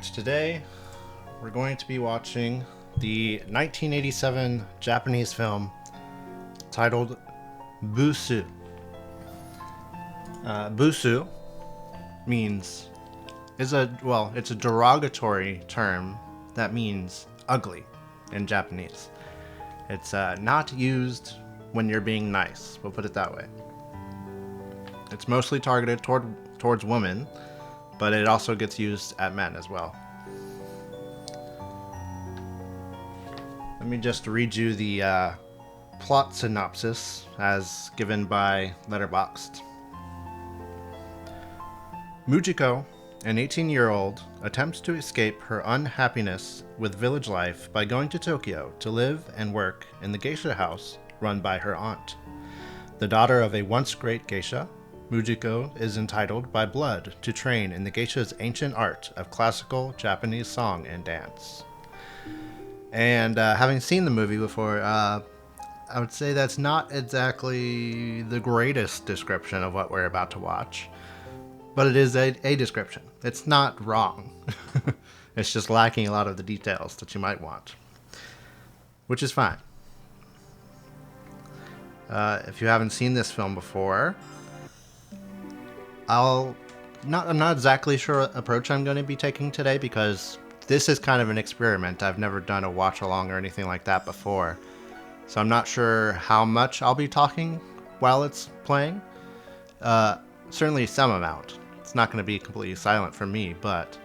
Alright, today we're going to be watching the 1987 Japanese film titled Busu. Busu means it's a derogatory term that means ugly in Japanese. It's not used when you're being nice, we'll put it that way. It's mostly targeted towards women, but it also gets used at men as well. Let me just read you the plot synopsis as given by Letterboxd. Mujiko, an 18-year-old, attempts to escape her unhappiness with village life by going to Tokyo to live and work in the geisha house run by her aunt. The daughter of a once great geisha, Mujiko is entitled by blood to train in the geisha's ancient art of classical Japanese song and dance. And having seen the movie before, I would say that's not exactly the greatest description of what we're about to watch. But it is a description. It's not wrong. It's just lacking a lot of the details that you might want, which is fine. If you haven't seen this film before, I'm not exactly sure what approach I'm going to be taking today because this is kind of an experiment. I've never done a watch along or anything like that before, so I'm not sure how much I'll be talking while it's playing. Certainly some amount. It's not going to be completely silent for me, but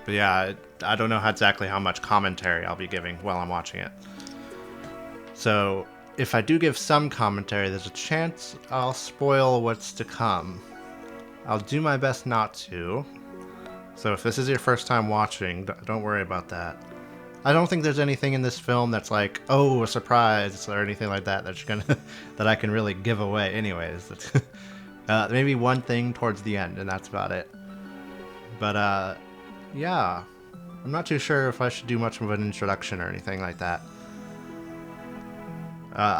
yeah, I don't know exactly how much commentary I'll be giving while I'm watching it. So if I do give some commentary, there's a chance I'll spoil what's to come. I'll do my best not to. So if this is your first time watching, don't worry about that. I don't think there's anything in this film that's like, oh, a surprise or anything like that that I can really give away anyways. Maybe one thing towards the end, and that's about it. But yeah, I'm not too sure if I should do much of an introduction or anything like that.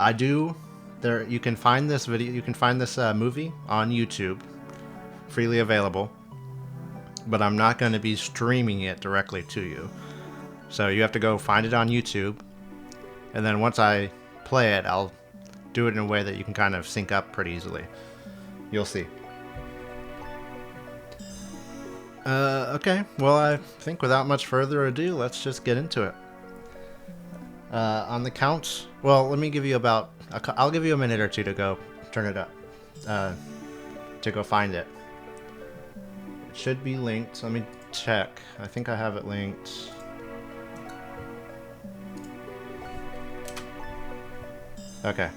You can find this movie on YouTube, freely available, but I'm not going to be streaming it directly to you. So you have to go find it on YouTube, and then once I play it, I'll do it in a way that you can kind of sync up pretty easily. You'll see. Okay, well, I think without much further ado, let's just get into it. On the count, well, let me give you I'll give you a minute or two to go turn it up, to go find it. It should be linked. Let me check. I think I have it linked. Okay.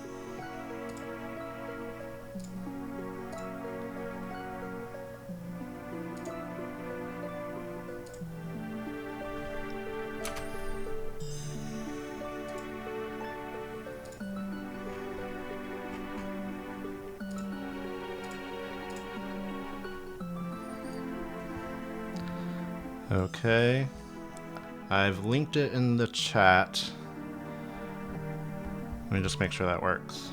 Okay, I've linked it in the chat. Let me just make sure that works.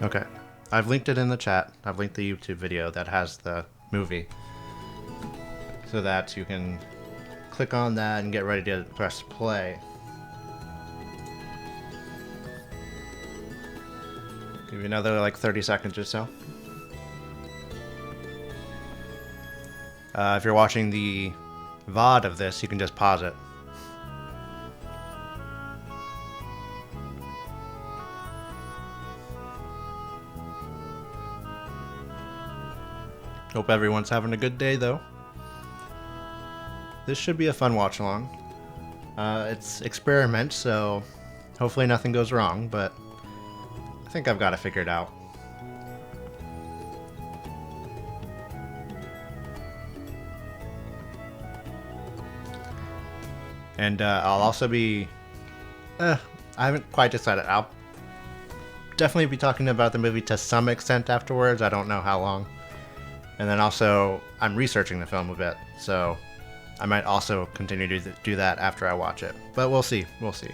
Okay, I've linked it in the chat. I've linked the YouTube video that has the movie so that you can click on that and get ready to press play. Give you another like 30 seconds or so. If you're watching the VOD of this, you can just pause it. Hope everyone's having a good day though. This should be a fun watch along. It's experiment, so hopefully nothing goes wrong, but I think I've got it figured out. And I'll also be... I haven't quite decided. I'll definitely be talking about the movie to some extent afterwards. I don't know how long. And then also, I'm researching the film a bit, so I might also continue to do that after I watch it. But we'll see. We'll see.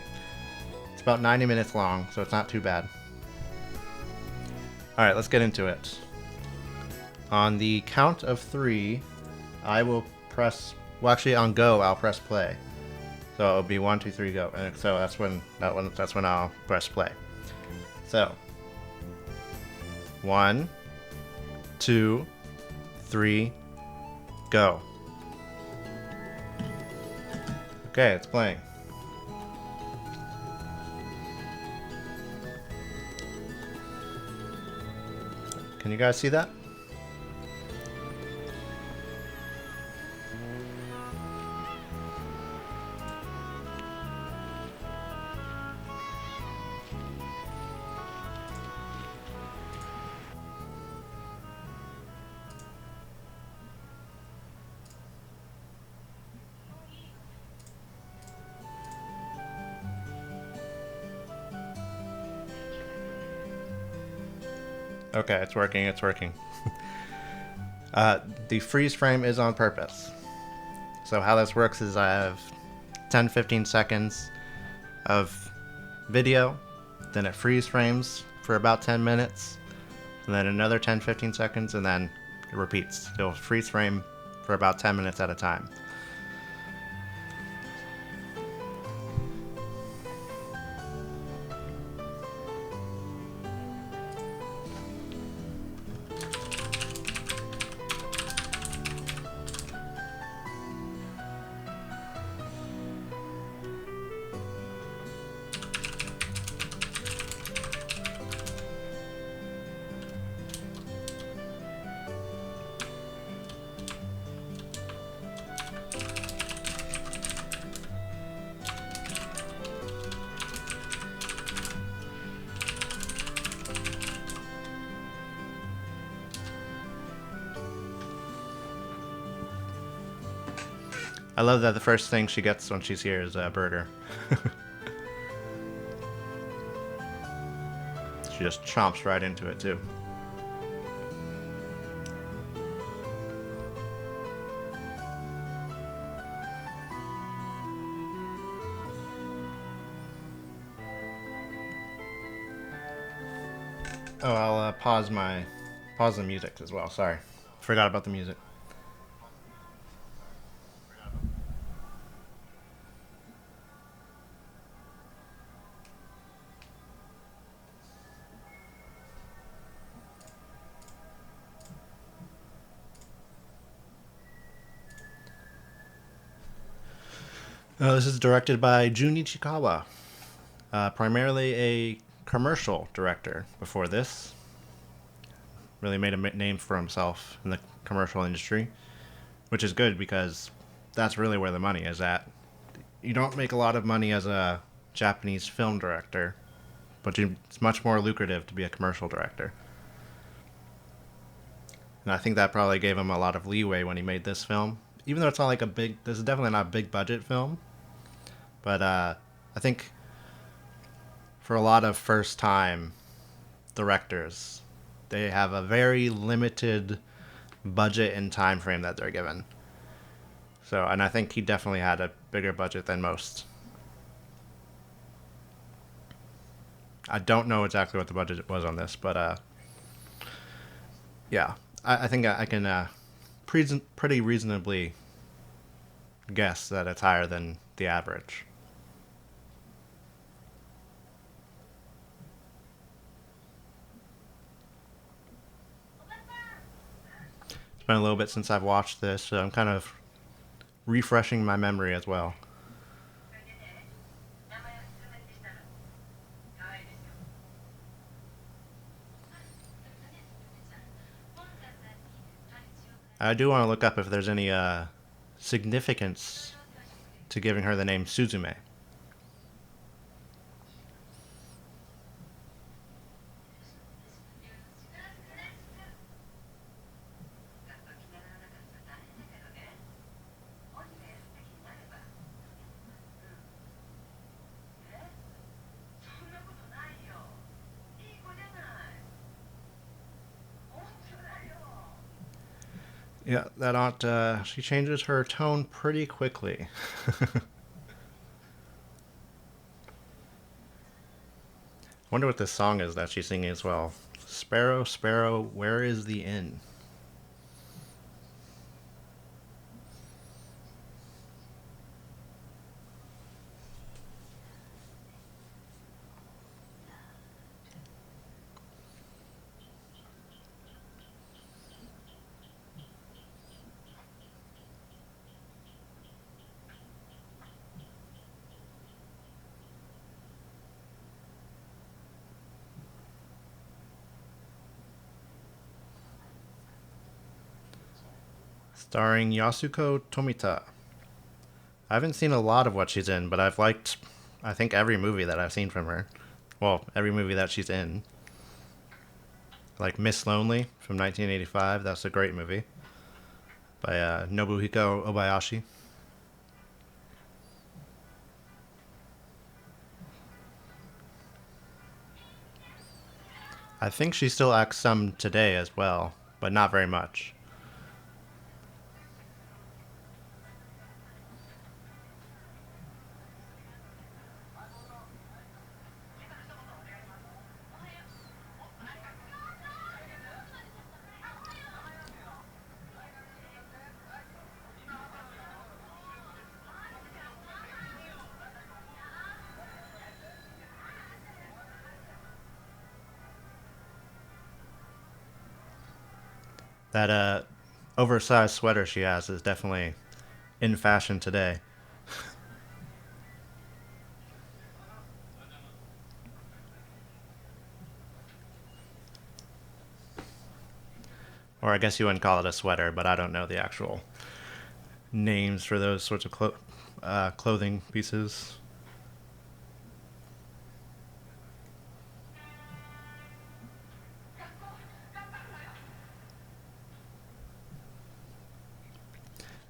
It's about 90 minutes long, so it's not too bad. Alright, let's get into it. On the count of 3, I will press... Well, actually, on go, I'll press play. So it'll be 1, 2, 3, go. And so that's when I'll press play. So 1, 2, 3, go. Okay, it's playing. Can you guys see that? Okay, it's working, it's working. The freeze frame is on purpose. So how this works is I have 10-15 seconds of video, then it freeze frames for about 10 minutes, and then another 10-15 seconds, and then it repeats. It'll freeze frame for about 10 minutes at a time. I love that the first thing she gets when she's here is a burger. She just chomps right into it too. Oh, I'll pause the music as well. Sorry, forgot about the music. This is directed by Jun Ichikawa, primarily a commercial director before this. Really made a name for himself in the commercial industry, which is good because that's really where the money is at. You don't make a lot of money as a Japanese film director, but it's much more lucrative to be a commercial director. And I think that probably gave him a lot of leeway when he made this film. Even though it's not like this is definitely not a big budget film, but I think for a lot of first time directors, they have a very limited budget and time frame that they're given. So, and I think he definitely had a bigger budget than most. I don't know exactly what the budget was on this, but yeah, I think I can pretty reasonably guess that it's higher than the average. It's been a little bit since I've watched this, so I'm kind of refreshing my memory as well. I do want to look up if there's any significance to giving her the name Suzume. Yeah, that aunt, she changes her tone pretty quickly. Wonder what this song is that she's singing as well. Sparrow, sparrow, where is the inn? Starring Yasuko Tomita. I haven't seen a lot of what she's in, but I've liked, I think, every movie that I've seen from her. Well, every movie that she's in. Like Miss Lonely from 1985. That's a great movie by Nobuhiko Obayashi. I think she still acts some today as well, but not very much. That oversized sweater she has is definitely in fashion today. Or I guess you wouldn't call it a sweater, but I don't know the actual names for those sorts of clothing pieces.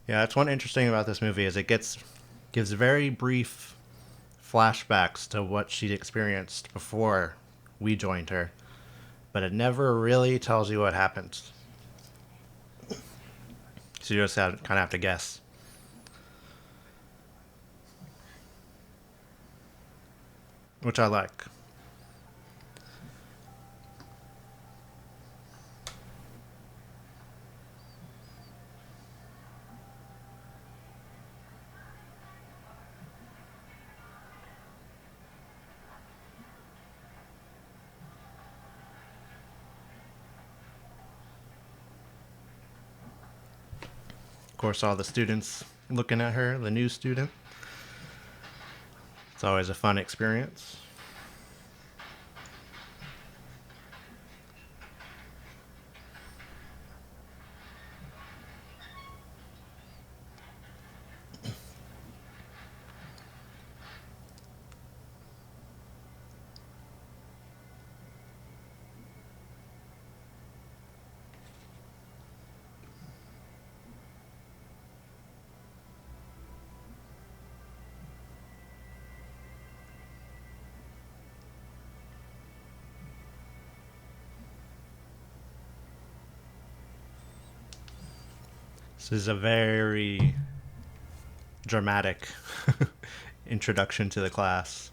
Yeah, that's one interesting about this movie is it gives very brief flashbacks to what she'd experienced before we joined her, but it never really tells you what happened. So you just kind of have to guess. Which I like. Of course, all the students looking at her, the new student. It's always a fun experience. This is a very dramatic introduction to the class.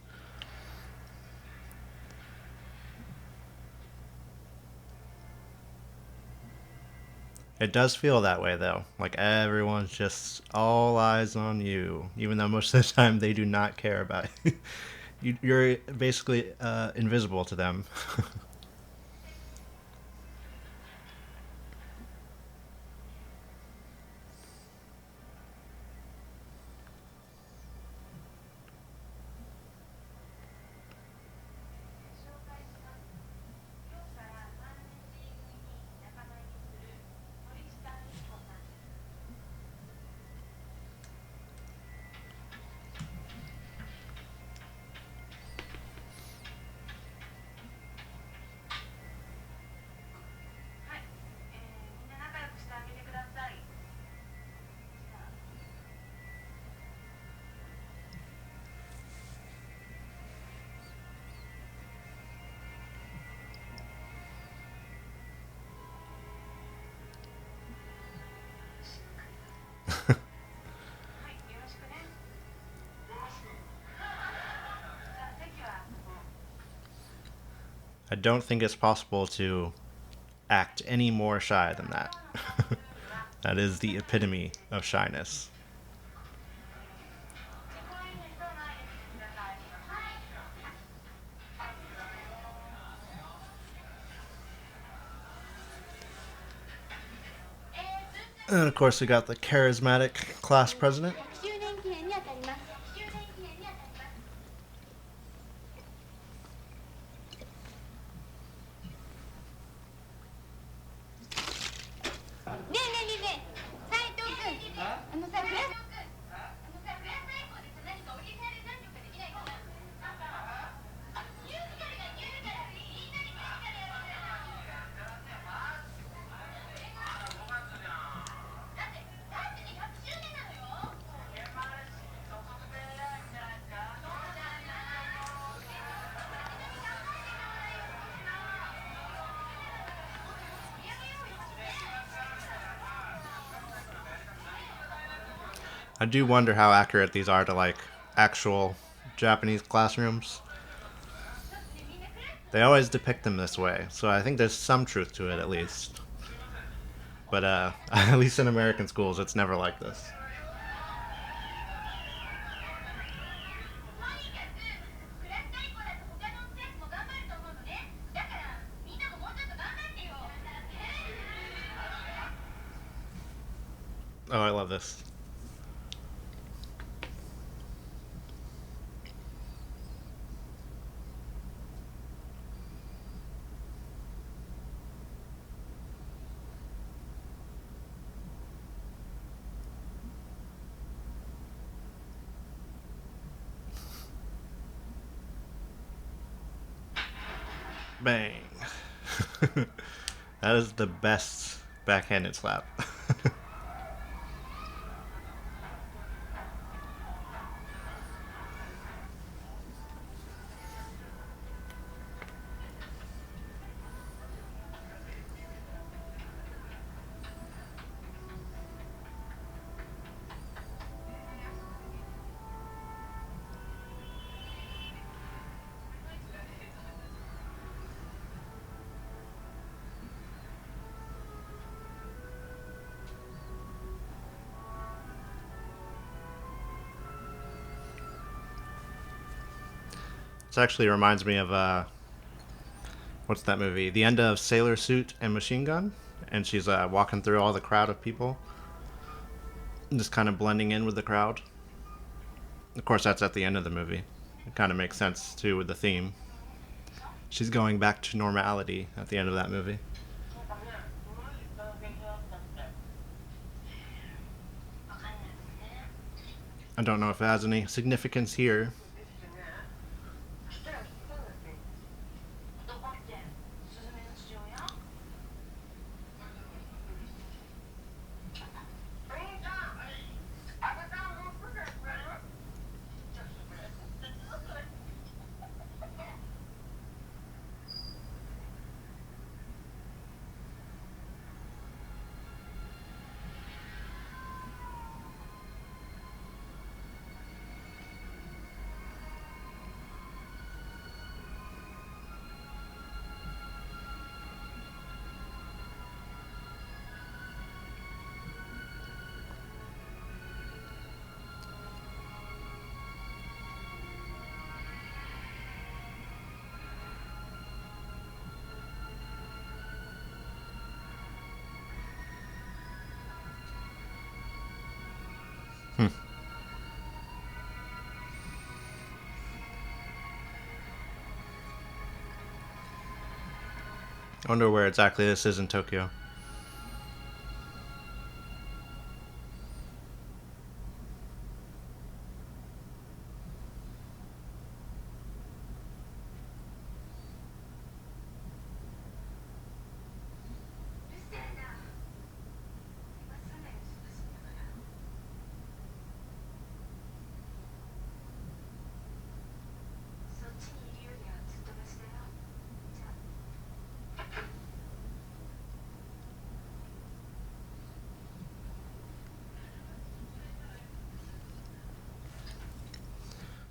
It does feel that way though. Like everyone's just all eyes on you, even though most of the time they do not care about you. You're basically invisible to them. I don't think it's possible to act any more shy than that. That is the epitome of shyness. And of course, we got the charismatic class president. I do wonder how accurate these are to like actual Japanese classrooms. They always depict them this way, so I think there's some truth to it at least. But at least in American schools, it's never like this. Oh, I love this. Bang. That is the best backhanded slap. This actually reminds me of what's that movie? The end of Sailor Suit and Machine Gun, and she's walking through all the crowd of people, just kind of blending in with the crowd. Of course, that's at the end of the movie. It kind of makes sense too with the theme. She's going back to normality at the end of that movie. I don't know if it has any significance here. Hmm. I wonder where exactly this is in Tokyo.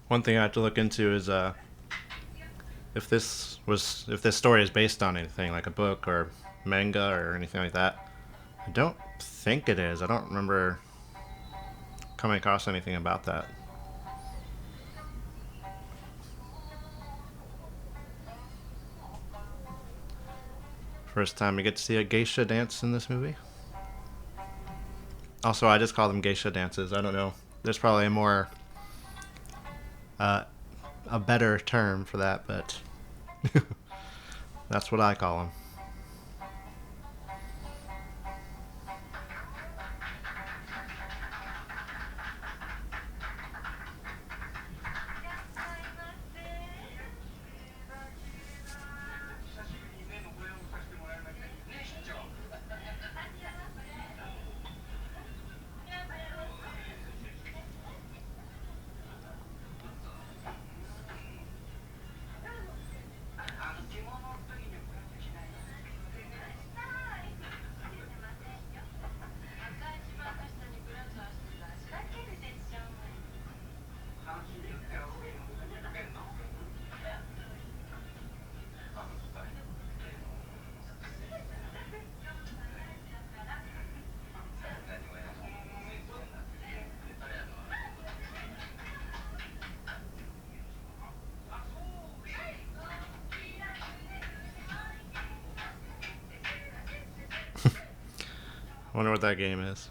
One thing I have to look into is if this story is based on anything like a book or manga or anything like that. I don't think it is. I don't remember coming across anything about that. First time we get to see a geisha dance in this movie. Also, I just call them geisha dances. I don't know. There's probably uh, a better term for that, but that's what I call them. I wonder what that game is.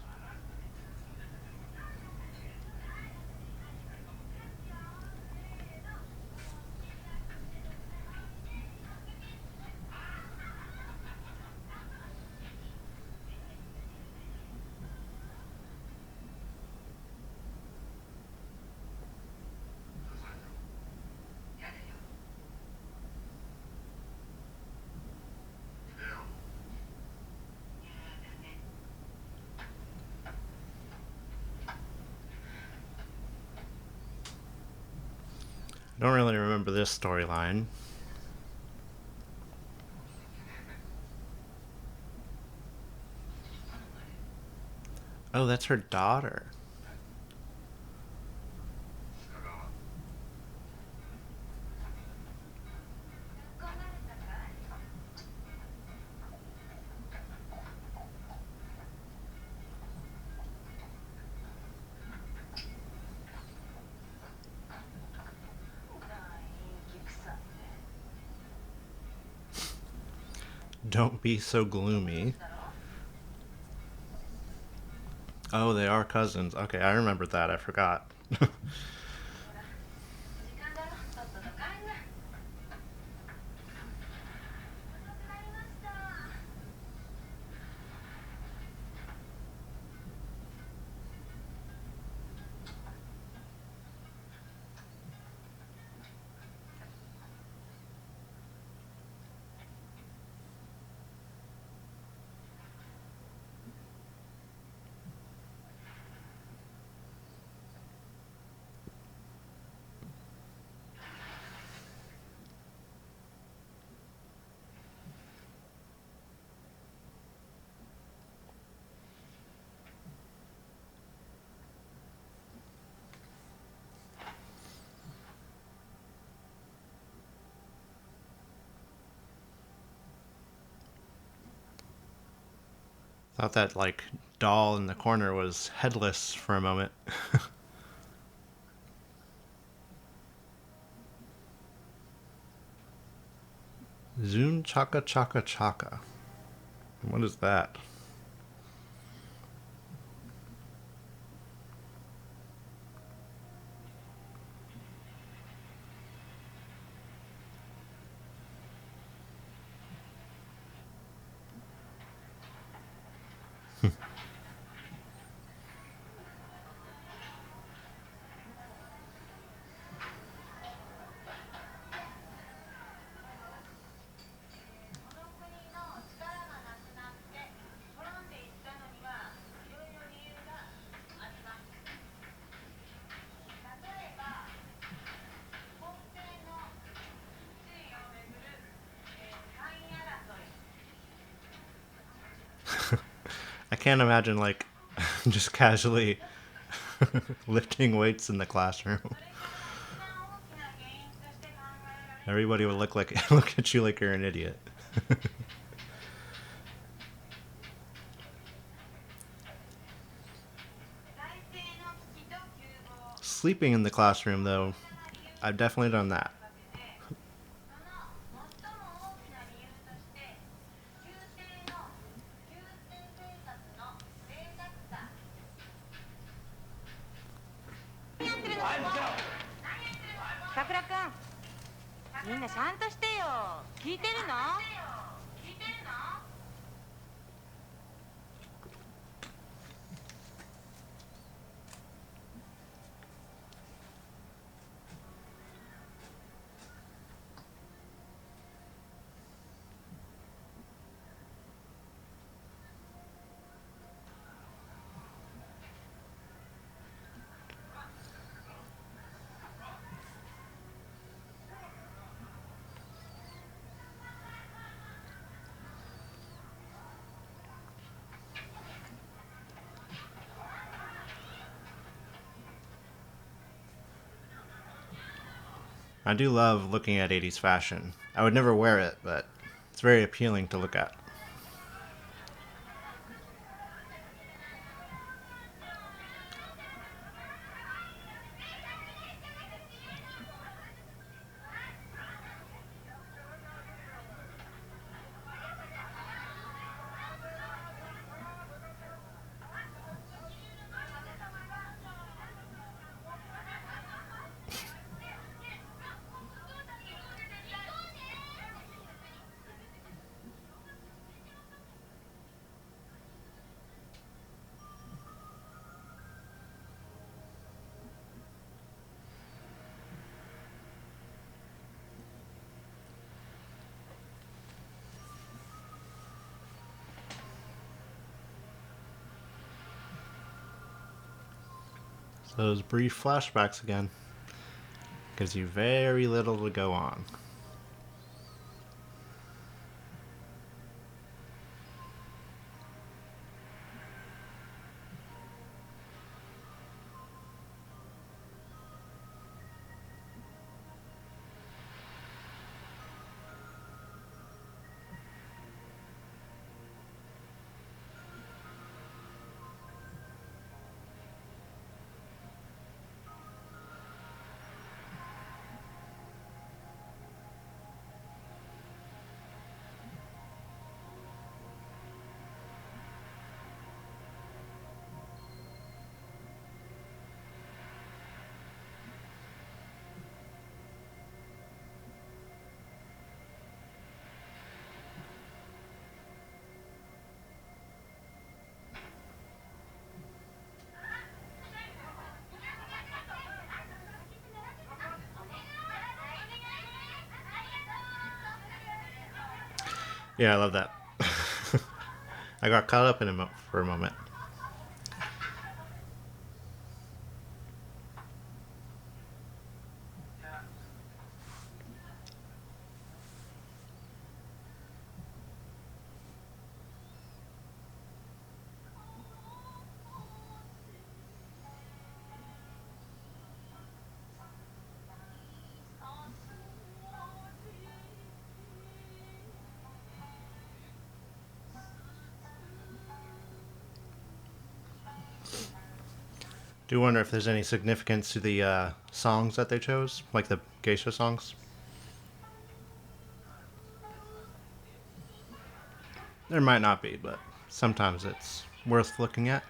I don't really remember this storyline. Oh, that's her daughter. Don't be so gloomy. Oh, they are cousins. Okay, I remembered that. I forgot. Thought that like doll in the corner was headless for a moment. Jun Chaka Chaka Chaka. What is that? I can't imagine like just casually lifting weights in the classroom. Everybody would look like look at you like you're an idiot. Sleeping in the classroom, though, I've definitely done that. I do love looking at 80s fashion. I would never wear it, but it's very appealing to look at. So those brief flashbacks again gives you very little to go on. Yeah, I love that. I got caught up in it for a moment. Do wonder if there's any significance to the songs that they chose, like the geisha songs. There might not be, but sometimes it's worth looking at.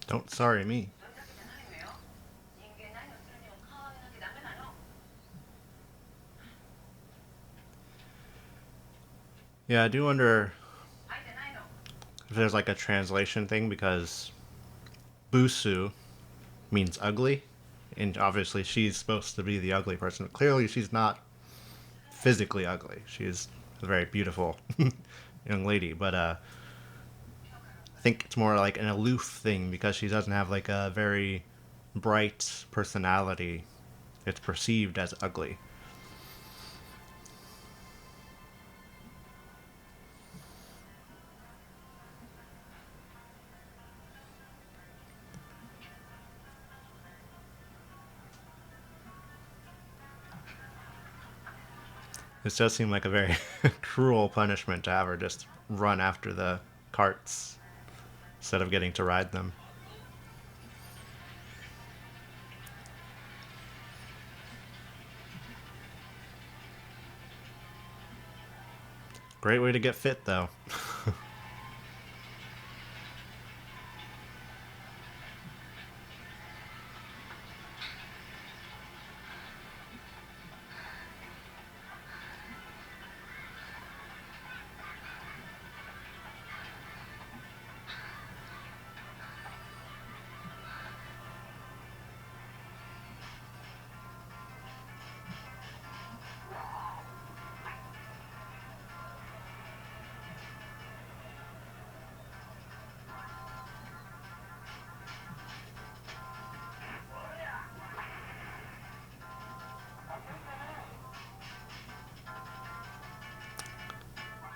Don't sorry me. Yeah, I do wonder if there's like a translation thing because Busu means ugly, and obviously she's supposed to be the ugly person. But clearly, she's not physically ugly. She's a very beautiful young lady, but I think it's more like an aloof thing because she doesn't have like a very bright personality. It's perceived as ugly. This does seem like a very cruel punishment to have her just run after the carts instead of getting to ride them. Great way to get fit, though.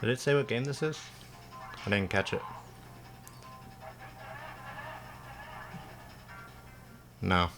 Did it say what game this is? I didn't catch it. No.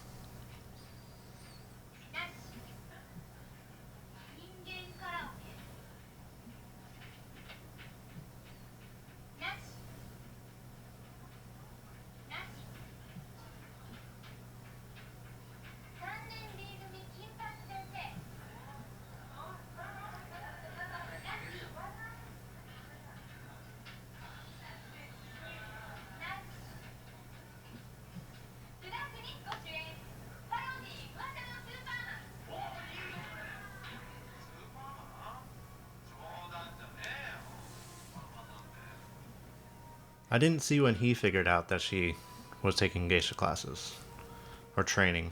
I didn't see when he figured out that she was taking geisha classes or training.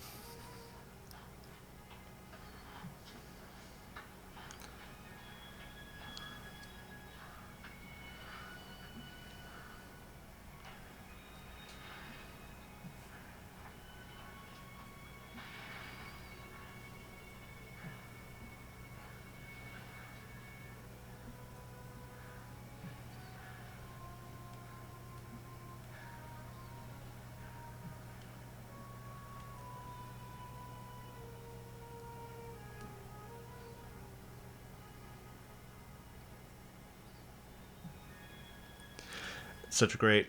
It's such a great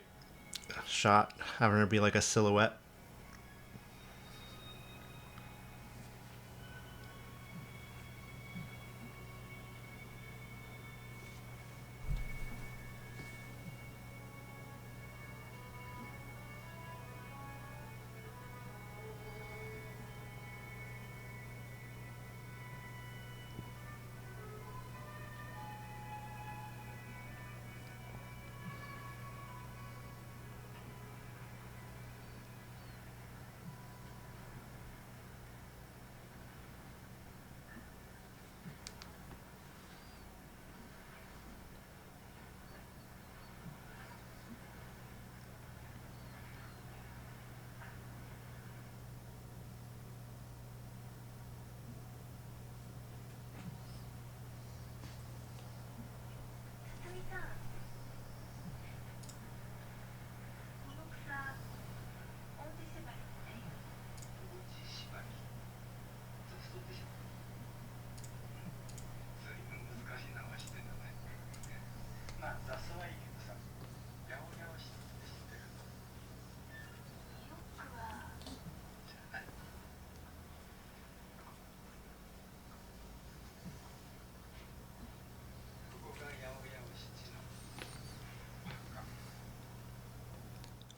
shot, having her be like a silhouette.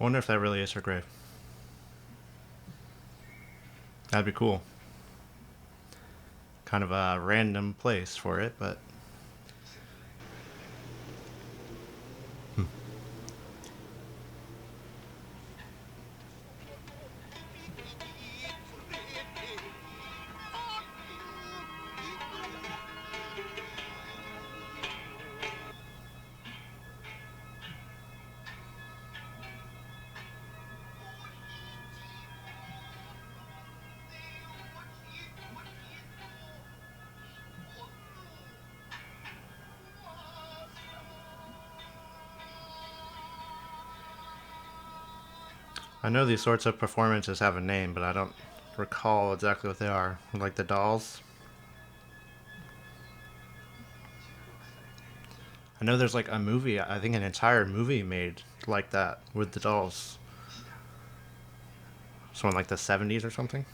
I wonder if that really is her grave. That'd be cool. Kind of a random place for it, but I know these sorts of performances have a name, but I don't recall exactly what they are. Like the dolls. I know there's like a movie, I think an entire movie made like that with the dolls. So in like the 70s or something.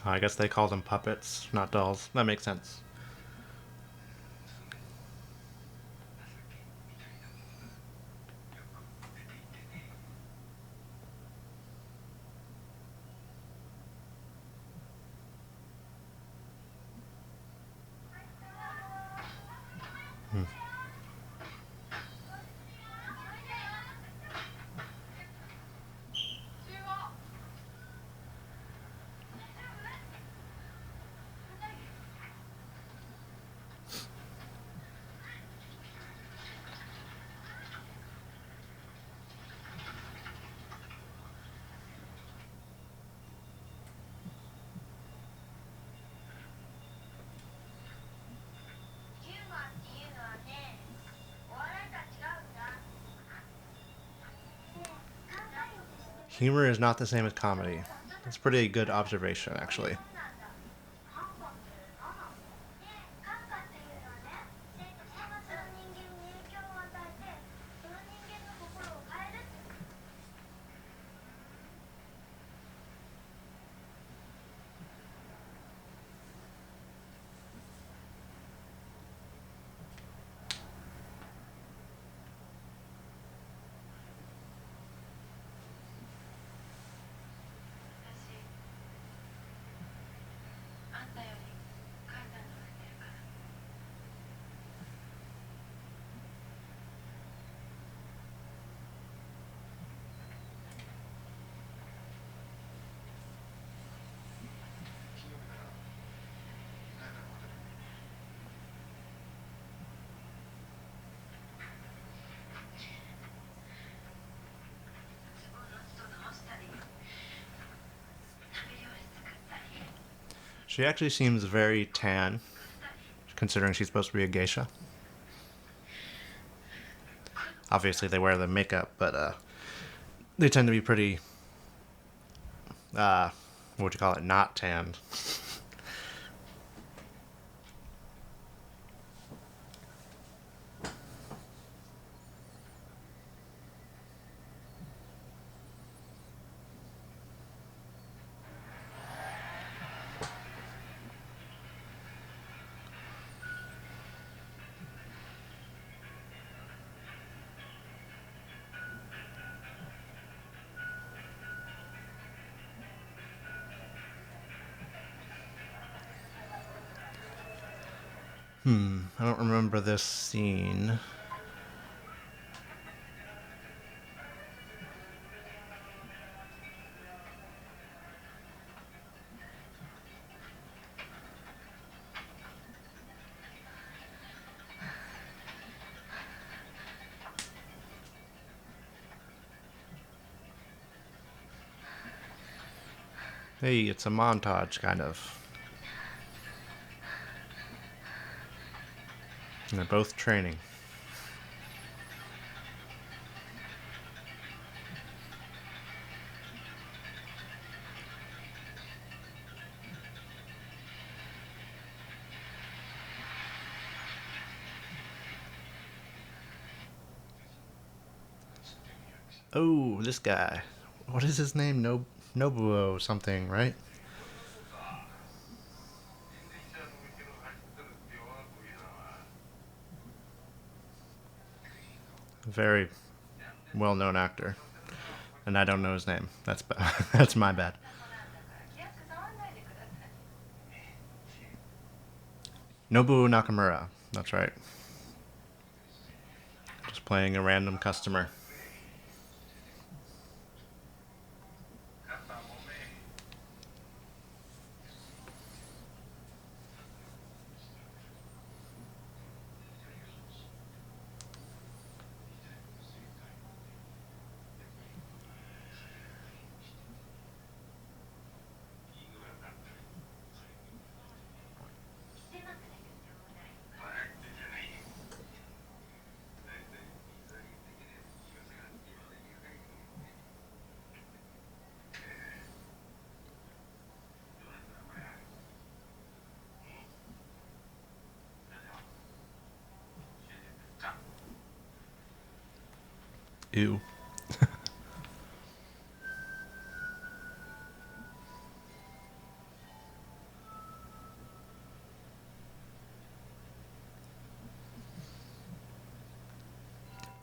I guess they call them puppets, not dolls. That makes sense. Humor is not the same as comedy. That's a pretty good observation, actually. She actually seems very tan, considering she's supposed to be a geisha. Obviously, they wear the makeup, but they tend to be pretty, what would you call it, not tanned. I don't remember this scene. Hey, it's a montage, kind of. And they're both training. Oh, this guy. What is his name? Nobuo something, right? Very well-known actor, and I don't know his name. That's my bad. Nobuo Nakamura. That's right. Just playing a random customer. Ew.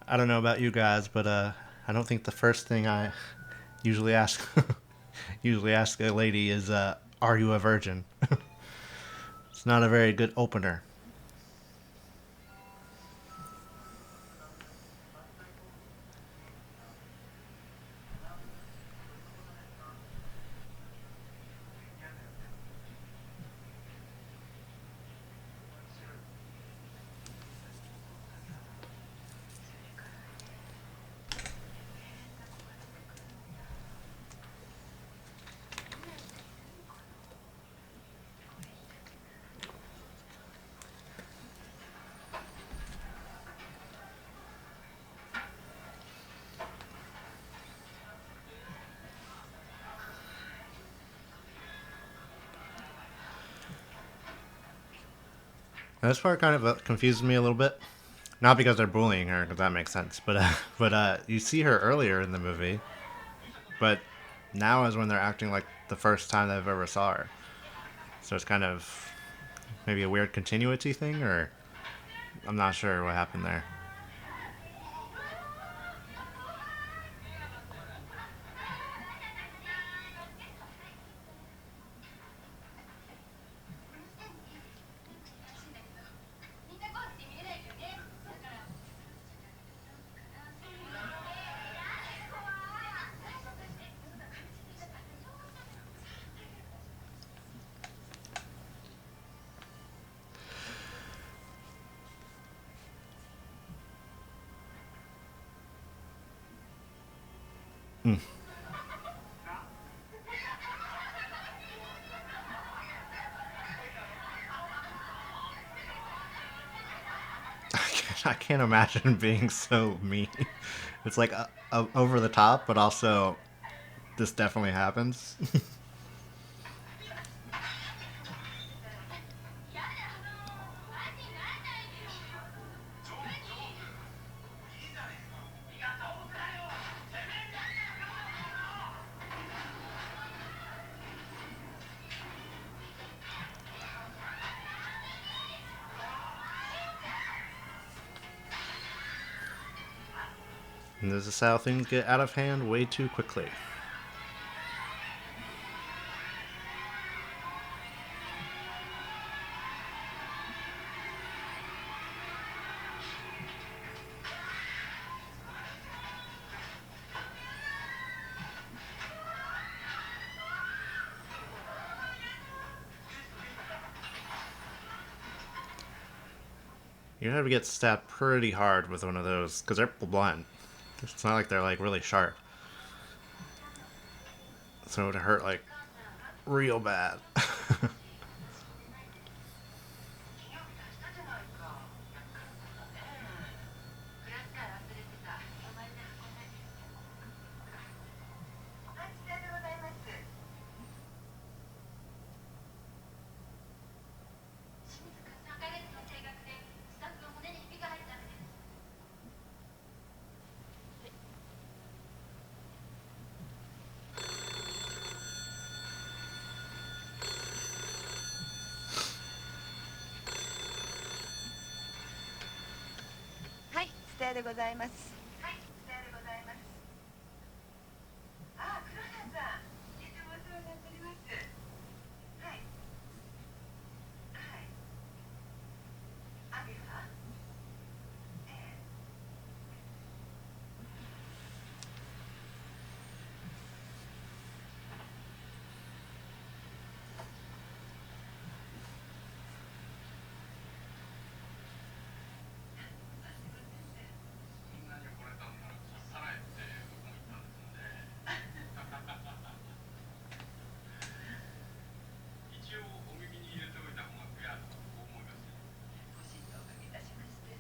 I don't know about you guys, but I don't think the first thing I usually ask usually ask a lady is, "Are you a virgin?" It's not a very good opener. This part kind of confuses me a little bit. Not because they're bullying her, because that makes sense, but you see her earlier in the movie, but now is when they're acting like the first time they've ever saw her. So it's kind of maybe a weird continuity thing, or I'm not sure what happened there. Mm. I can't imagine being so mean. It's like over the top, but also this definitely happens. And this is how things get out of hand way too quickly. You have to get stabbed pretty hard with one of those because they're blunt. It's not like they're like really sharp, so it would hurt like real bad. 定でございます。はい、さようでございます。あ、黒田さん。いつもお世話になっております。はい。はい。アゲハ。ええ。ご心配おかけいたしまして。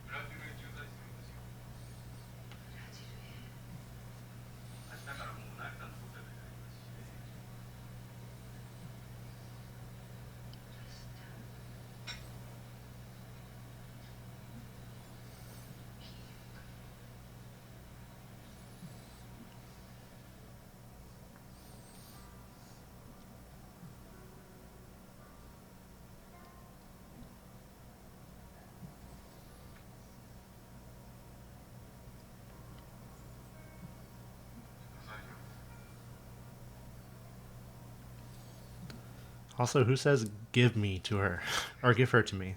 ブラジルへ。Also, who says give me to her? Or give her to me?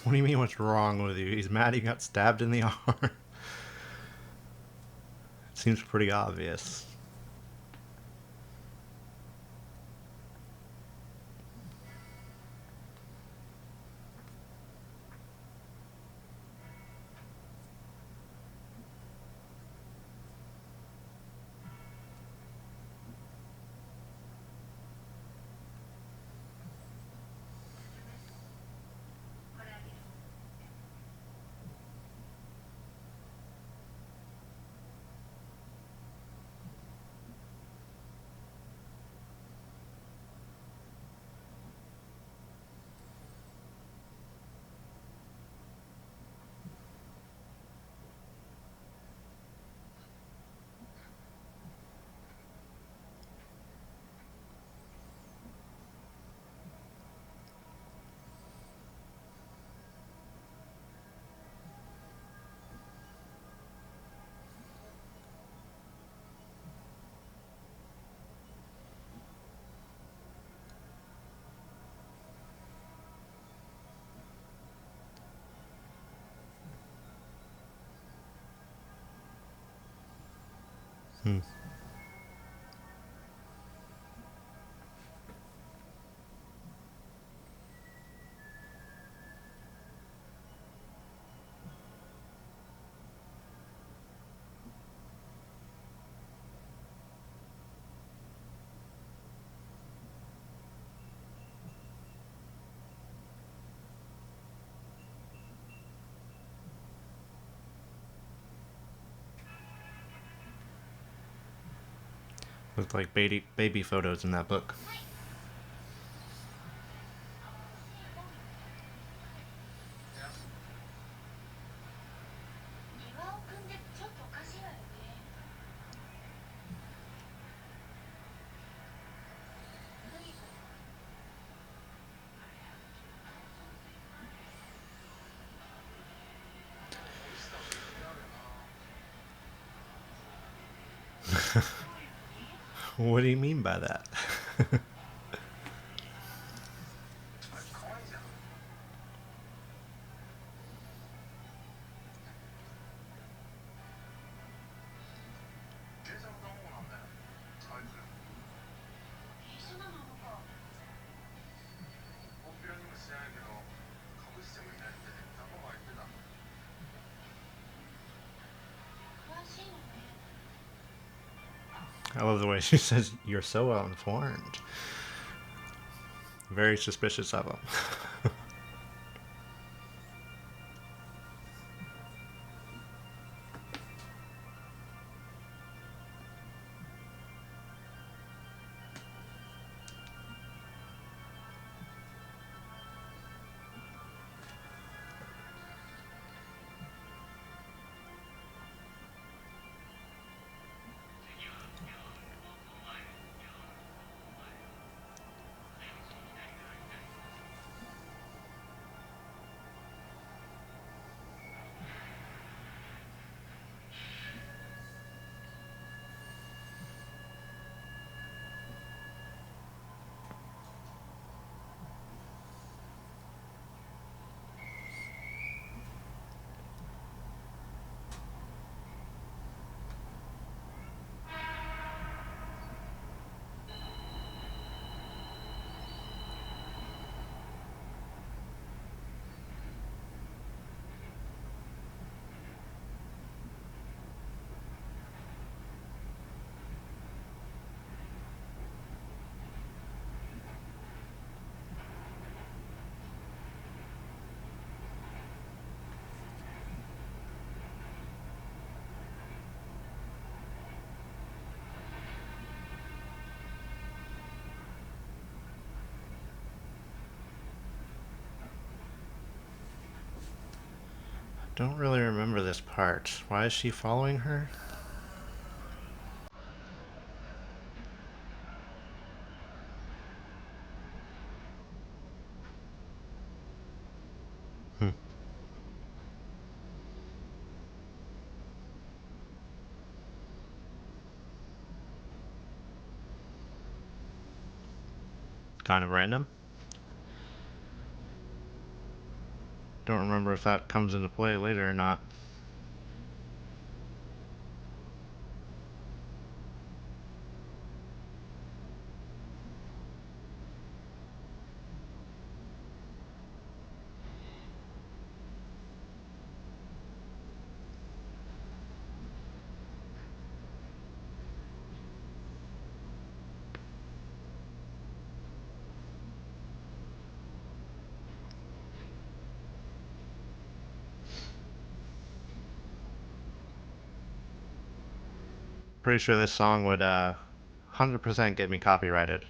What do you mean, what's wrong with you? He's mad he got stabbed in the arm. Seems pretty obvious. Hmm. Looked like baby photos in that book. 岩尾くんってちょっとおかしいわよね。何か。What do you mean by that? 芸者なのか。詳しいのね。I love the way she says, "You're so well informed." Very suspicious of him. Don't really remember this part. Why is she following her? Hmm. Kind of random. Don't remember if that comes into play later or not. Pretty sure this song would 100% get me copyrighted.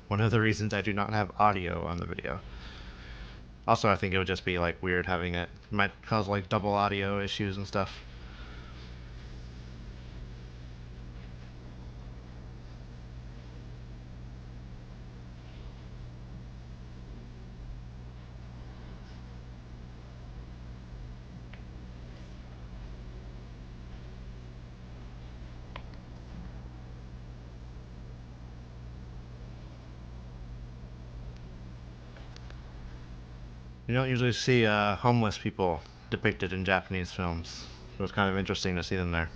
One of the reasons I do not have audio on the video. Also, I think it would just be like weird having it. Might cause like double audio issues and stuff. You don't usually see homeless people depicted in Japanese films. It was kind of interesting to see them there.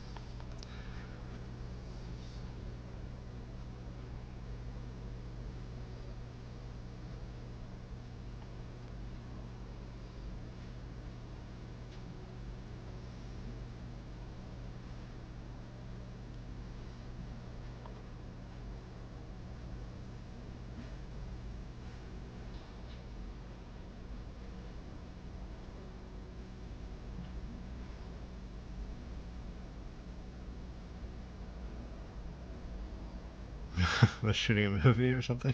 Was shooting a movie or something?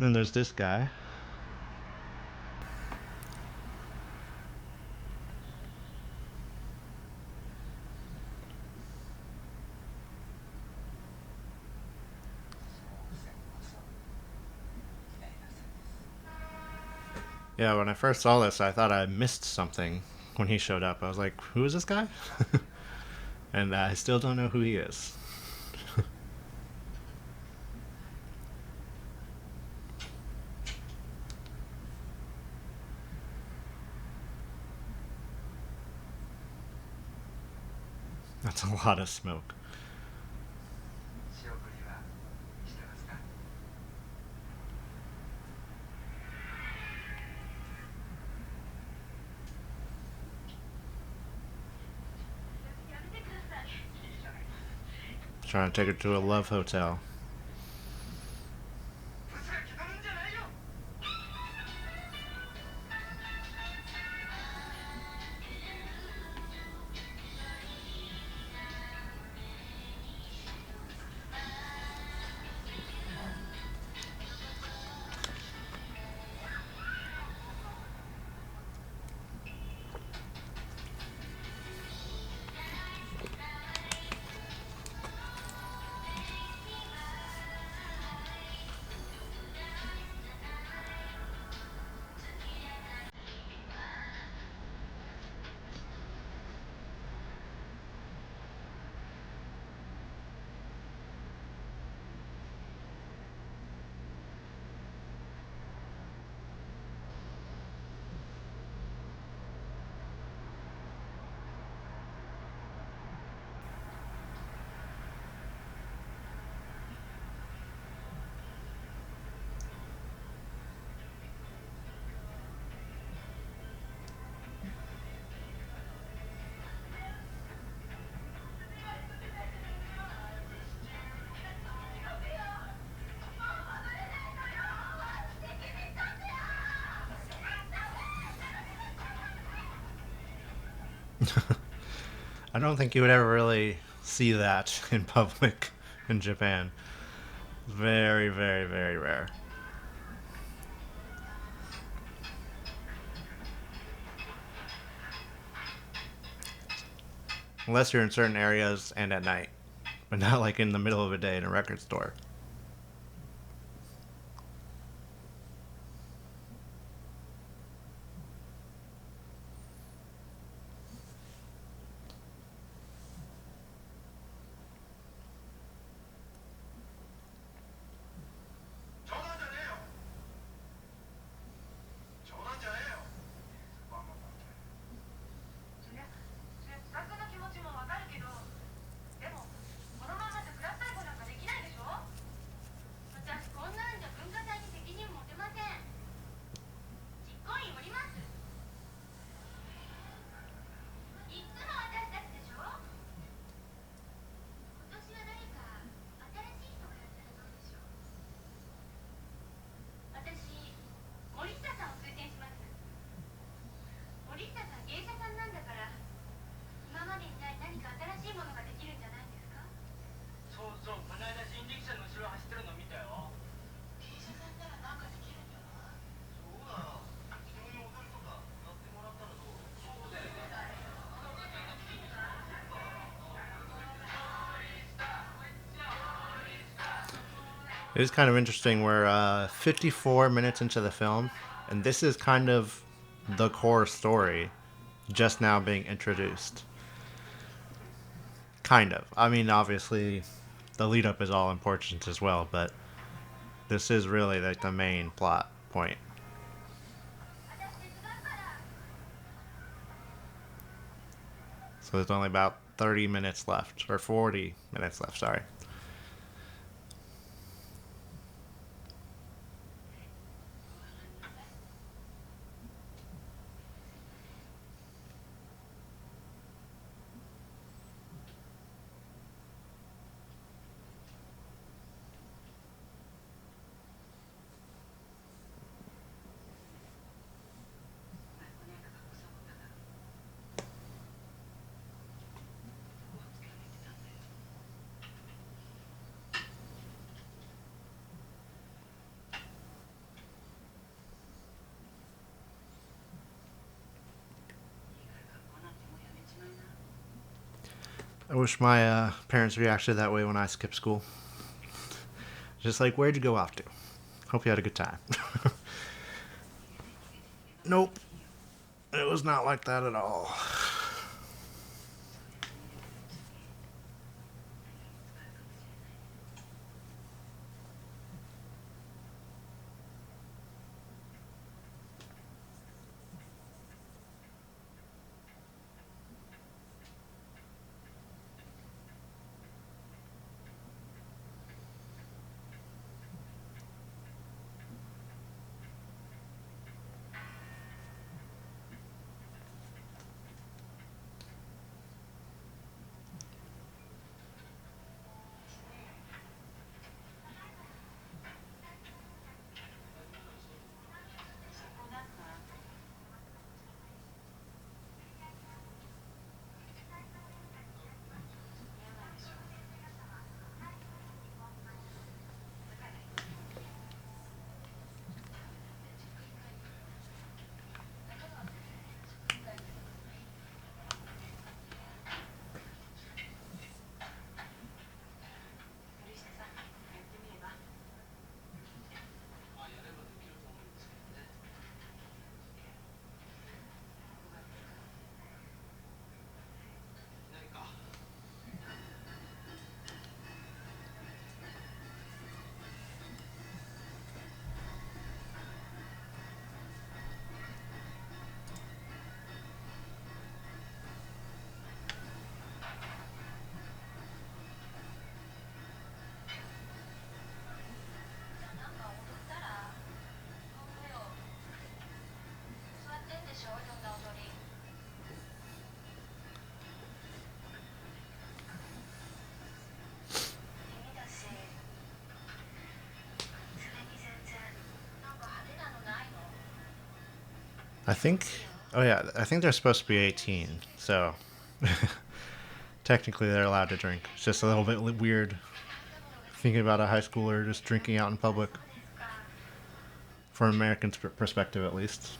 Then there's this guy. Yeah, when I first saw this, I thought I missed something when he showed up. I was like, who is this guy? And I still don't know who he is. That's a lot of smoke. 仕送りはしてますか？ Trying to take her to a love hotel. I don't think you would ever really see that in public in Japan. Very, very, very rare. Unless you're in certain areas and at night, but not like in the middle of a day in a record store. It is kind of interesting. We're 54 minutes into the film, and this is kind of the core story just now being introduced. Kind of. I mean, obviously, the lead up is all important as well, but this is really like the main plot point. So there's only about 30 minutes left, or 40 minutes left, sorry. I wish my parents reacted that way when I skipped school. Just like, where'd you go off to? Hope you had a good time. Nope, it was not like that at all. I think. Oh yeah, I think they're supposed to be 18. So technically they're allowed to drink. It's just a little bit weird thinking about a high schooler just drinking out in public, from an American perspective at least.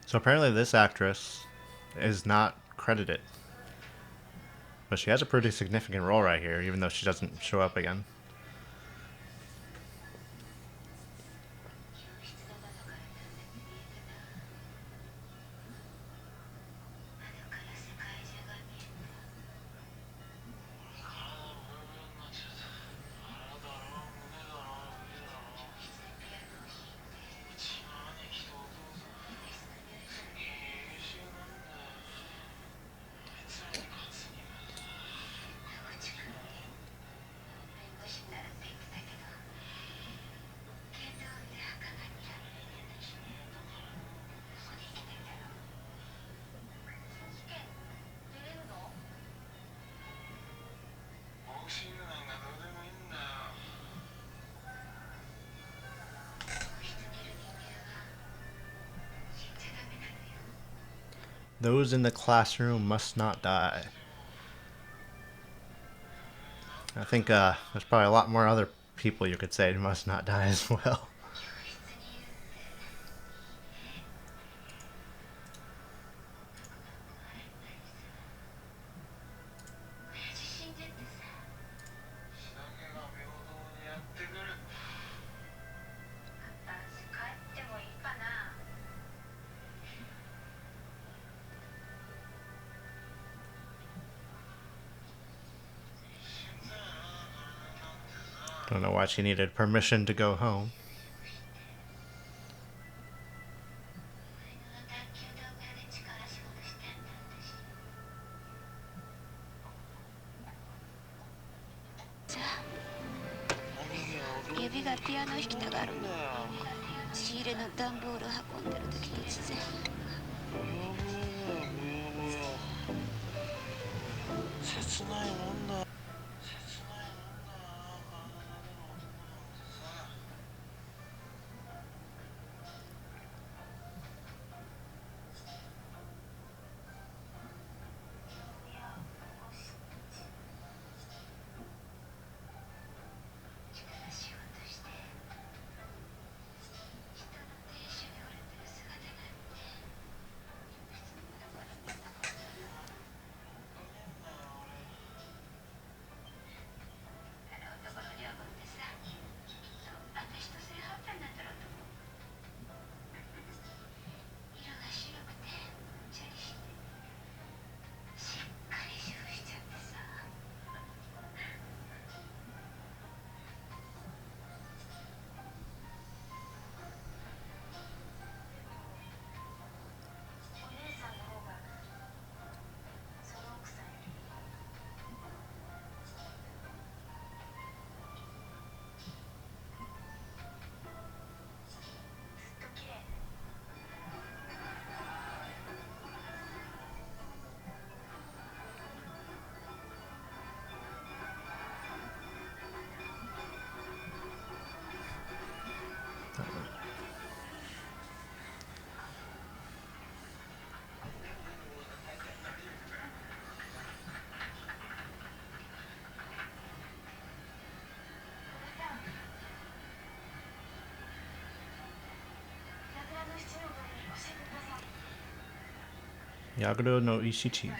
So apparently this actress is not credited, but she has a pretty significant role right here, even though she doesn't show up again. Those in the classroom must not die. I think there's probably a lot more other people you could say must not die as well. Don't know why she needed permission to go home. Yaguro no Ishichi.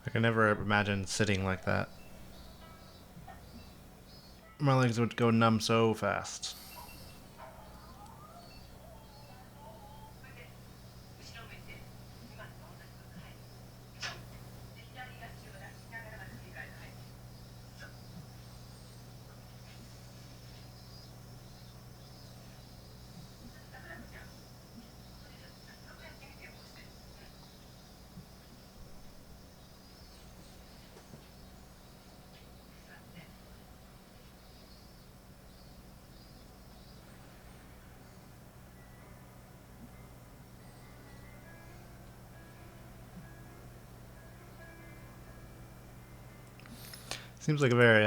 I can never imagine sitting like that. My legs would go numb so fast. それで後ろ向いて今のと同じことはいで左足を出しながらまた振り返るはいそうラブラブちゃんそれちょっと早速やってみてよこうして座って Seems like a very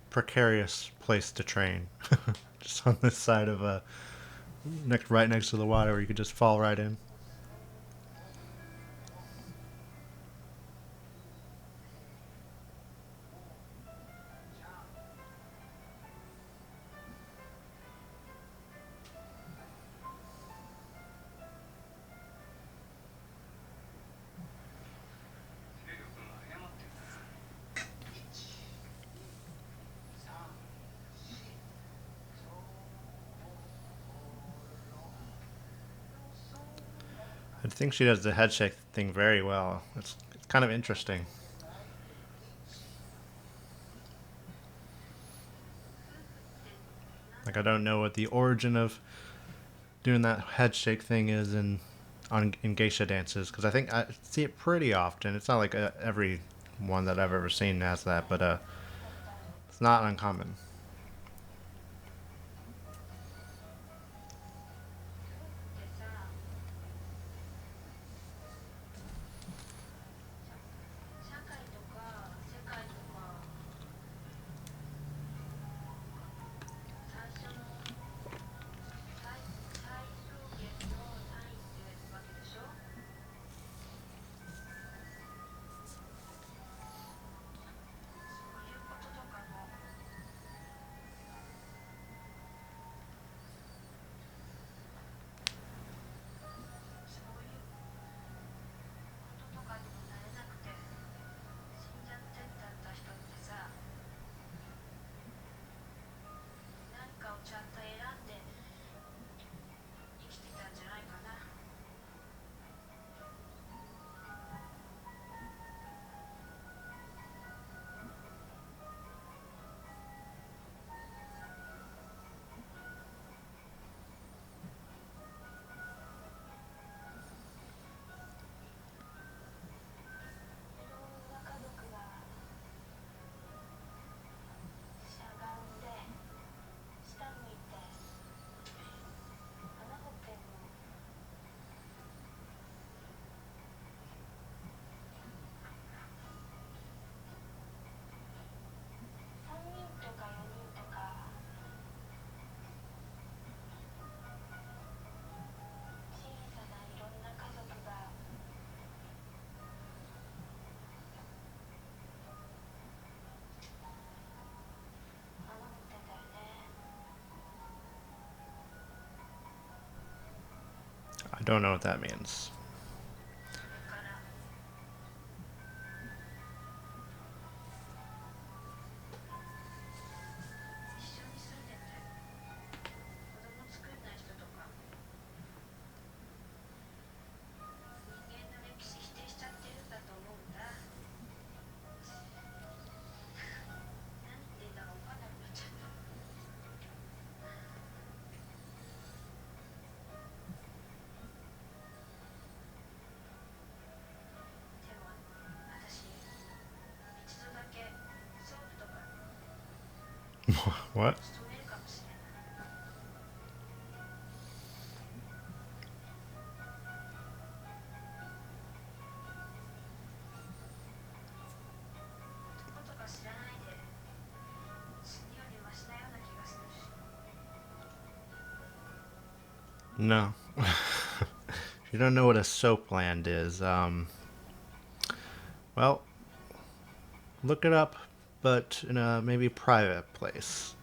precarious place to train. Just on this side of right next to the water, where you could just fall right in. I think she does the head shake thing very well. It's kind of interesting. Like, I don't know what the origin of doing that head shake thing is in geisha dances, because I think I see it pretty often. It's not like every one that I've ever seen has that, but it's not uncommon. でさ社会とか世界とか最初の最小限の単位ってわけでしょそういうこととかも don't know what that means. それから一緒に住んでて子供作んない人とか人間の歴史否定しちゃってるんだと思うんだ。なんて言うんだか分かんなくなっちゃった。でも私一度だけソープとか What? 勤めるかもしれない。男とか知らないで死ぬよりマシなような気がするし。No. If you don't know what a soapland is, well, look it up, but in a maybe private place.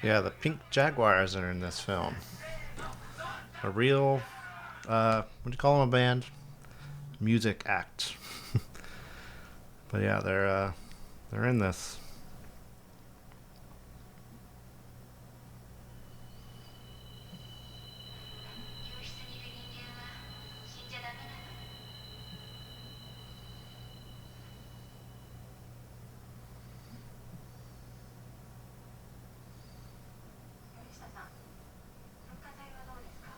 、Yeah, the Pink Jaguars are in this film. A real, what do you call them, a band? Music act. But yeah, they're in this. 教室にいる人間は死んじゃダメなの。森下さん、文化祭はどうですか？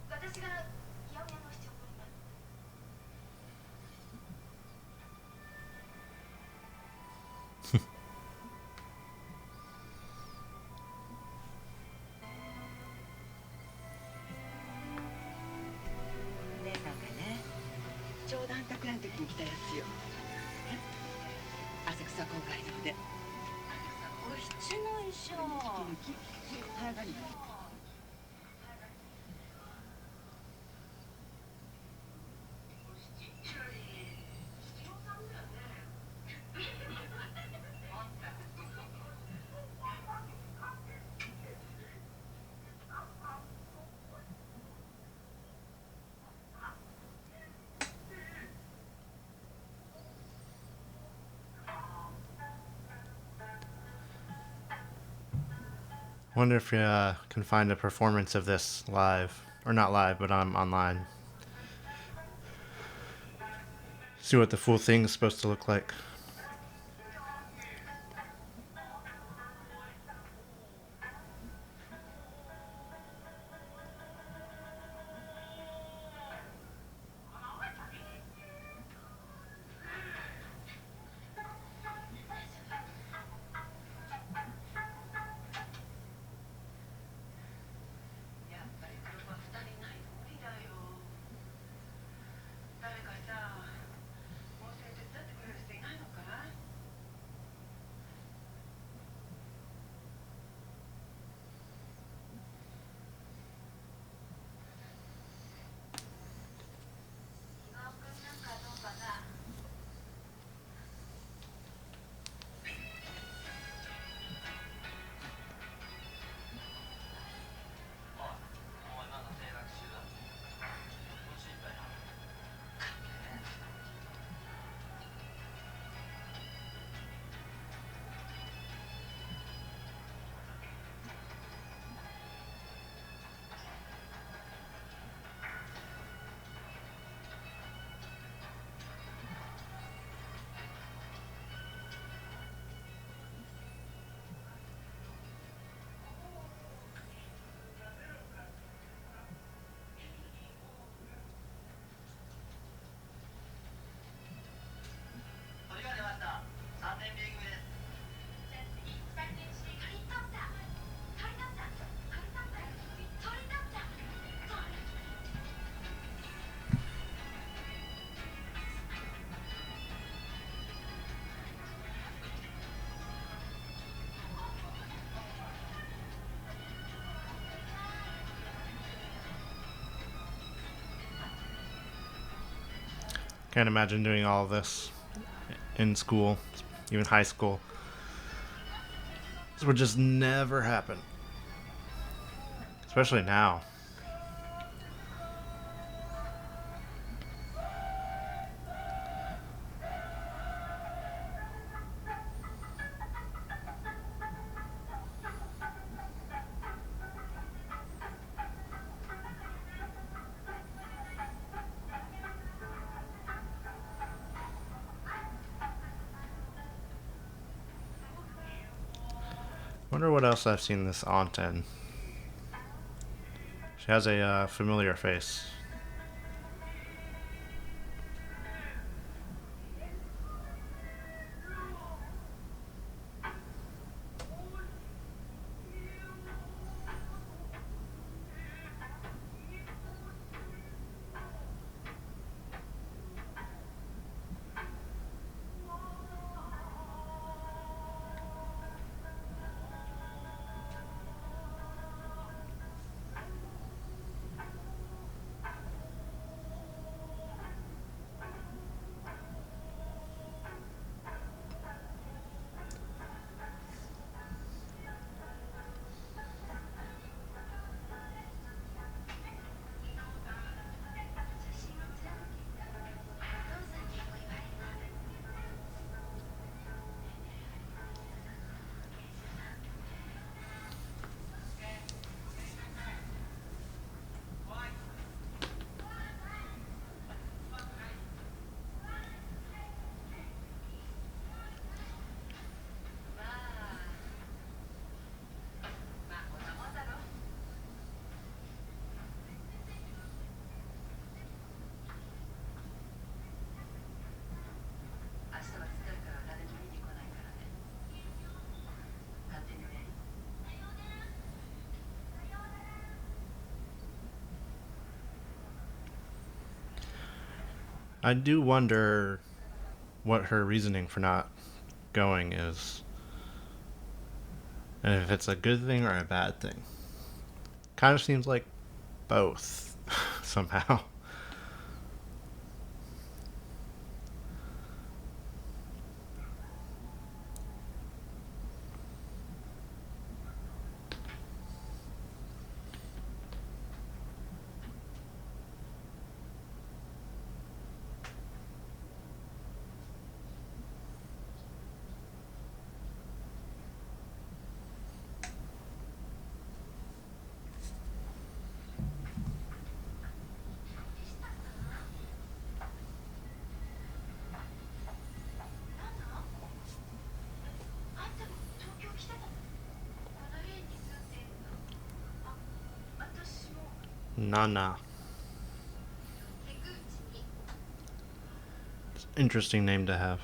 私が八百屋の七五になる。姉さんがね、ちょうどあんたくらいの時に来たやつよ。浅草公会堂で。お七の衣装。早がり。Wonder if you can find a performance of this live, or not live, but online. See what the full thing is supposed to look like. Can't imagine doing all of this in school, even high school. This would just never happen. Especially now. Wonder what else I've seen this aunt in. She has a familiar face. I do wonder what her reasoning for not going is, and if it's a good thing or a bad thing. Kind of seems like both, somehow. Nana. Interesting name to have.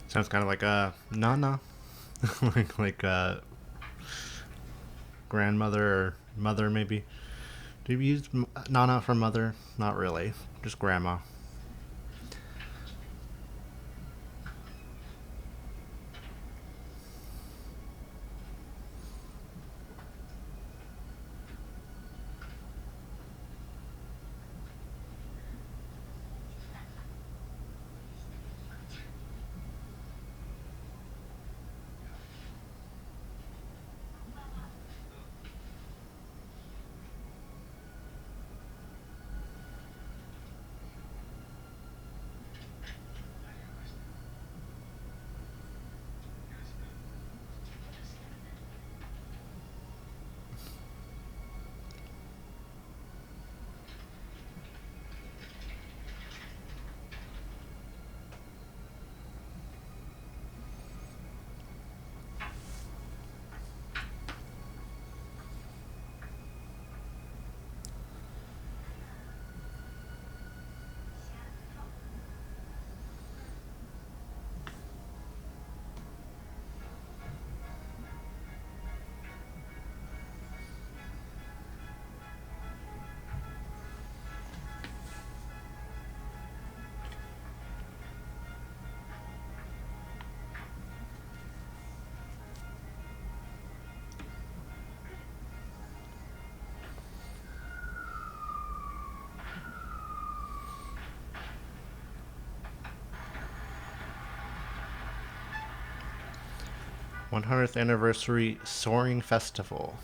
Sounds kind of like a Nana. like a grandmother or mother, maybe. Do you use Nana for mother? Not really. Just grandma. 100th Anniversary Soaring Festival.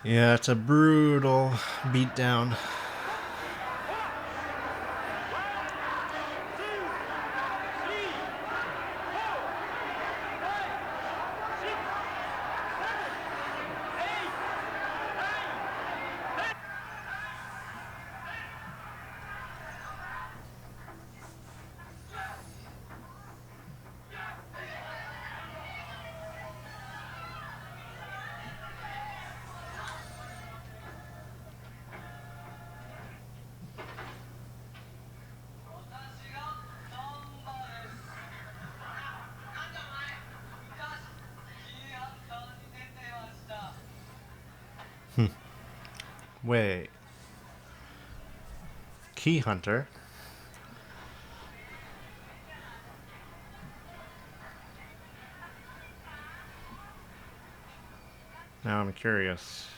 Yeah, it's a brutal beatdown. Wait. Key Hunter? Now I'm curious.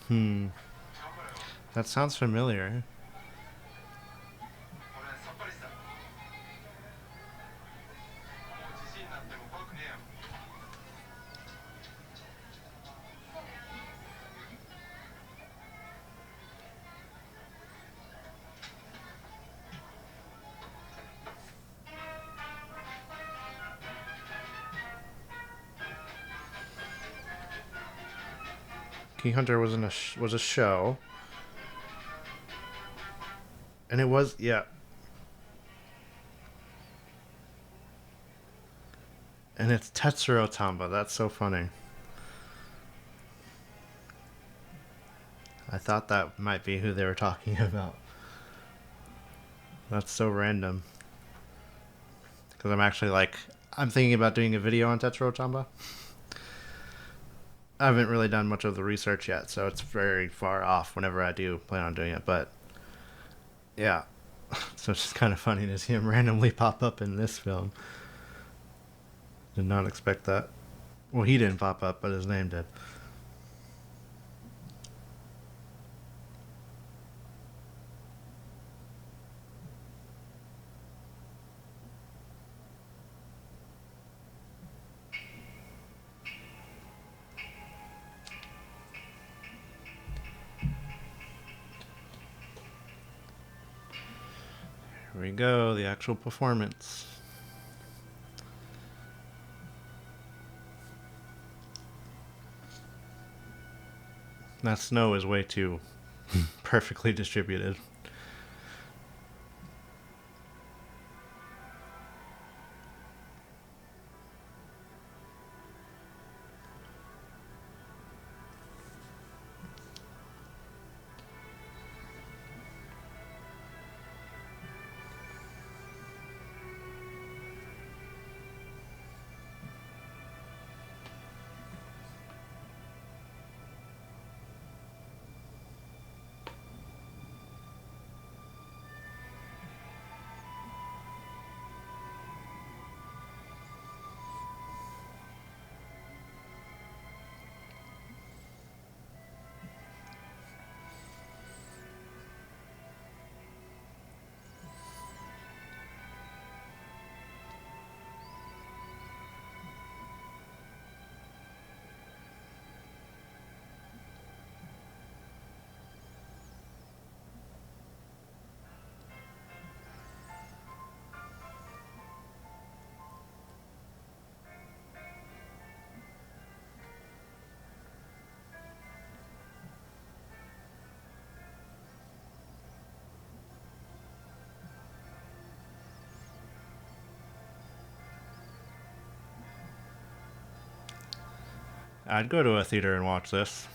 Hmm. That sounds familiar. Key Hunter was was a show, and it was, yeah, and it's Tetsuro Tamba. That's so funny. I thought that might be who they were talking about. That's so random. Because I'm thinking about doing a video on Tetsuro Tamba. I haven't really done much of the research yet, so it's very far off whenever I do plan on doing it. But yeah, so it's just kind of funny to see him randomly pop up in this film. Did not expect that. Well, he didn't pop up, but his name did. Here we go, the actual performance. That snow is way too Perfectly distributed. I'd go to a theater and watch this.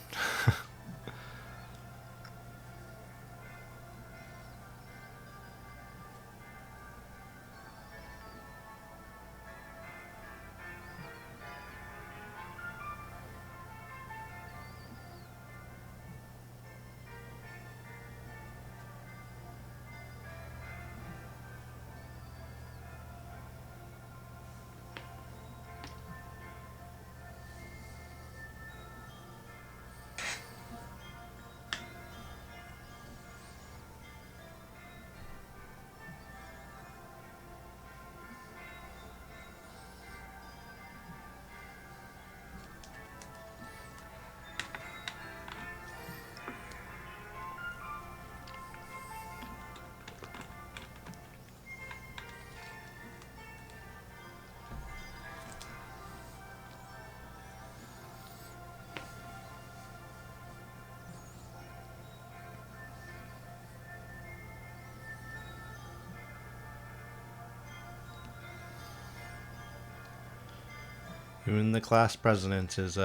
Even the class president is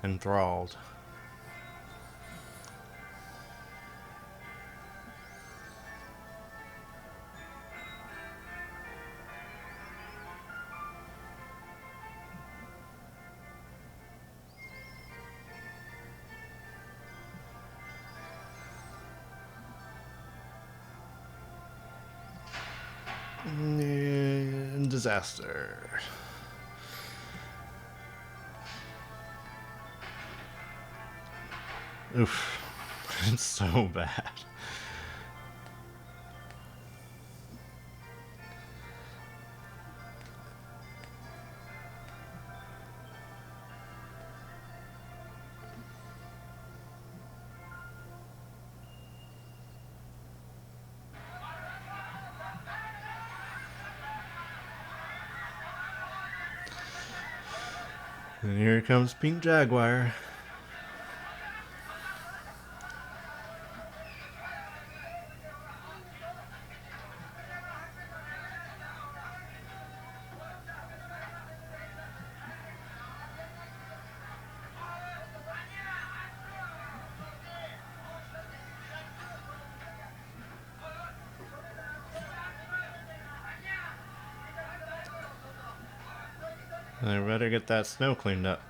enthralled. Disaster. Oof. It's so bad. And here comes Pink Jaguar. I better get that snow cleaned up.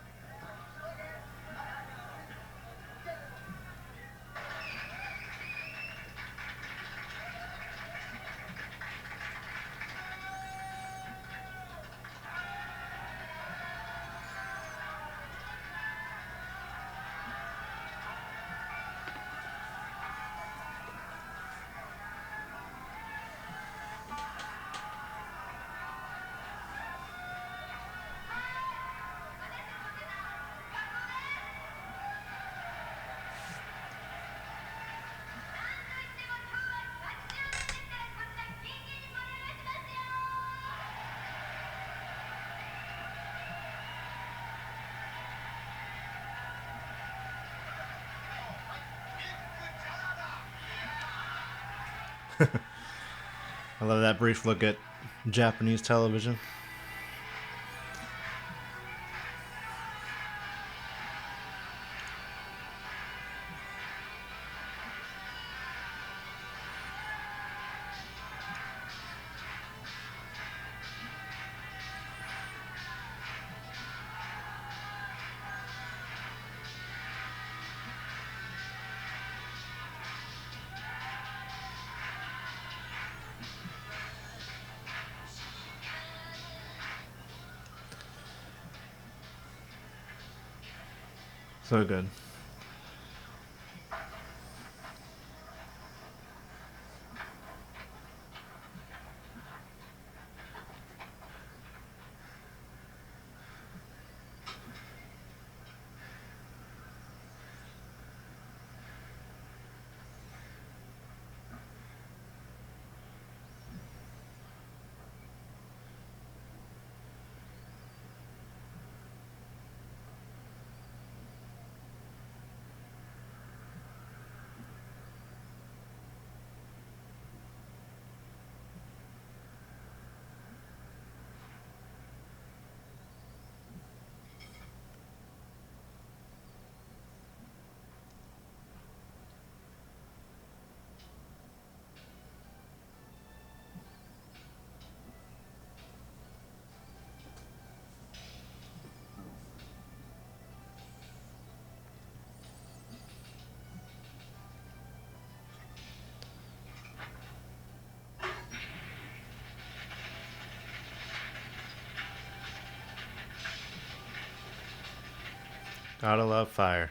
I love that brief look at Japanese television. So good. Gotta love fire.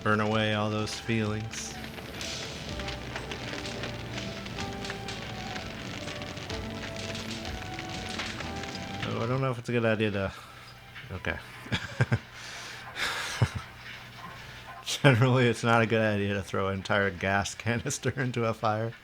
Burn away all those feelings. Oh, I don't know if it's a good idea to. Okay. Generally, it's not a good idea to throw an entire gas canister into a fire.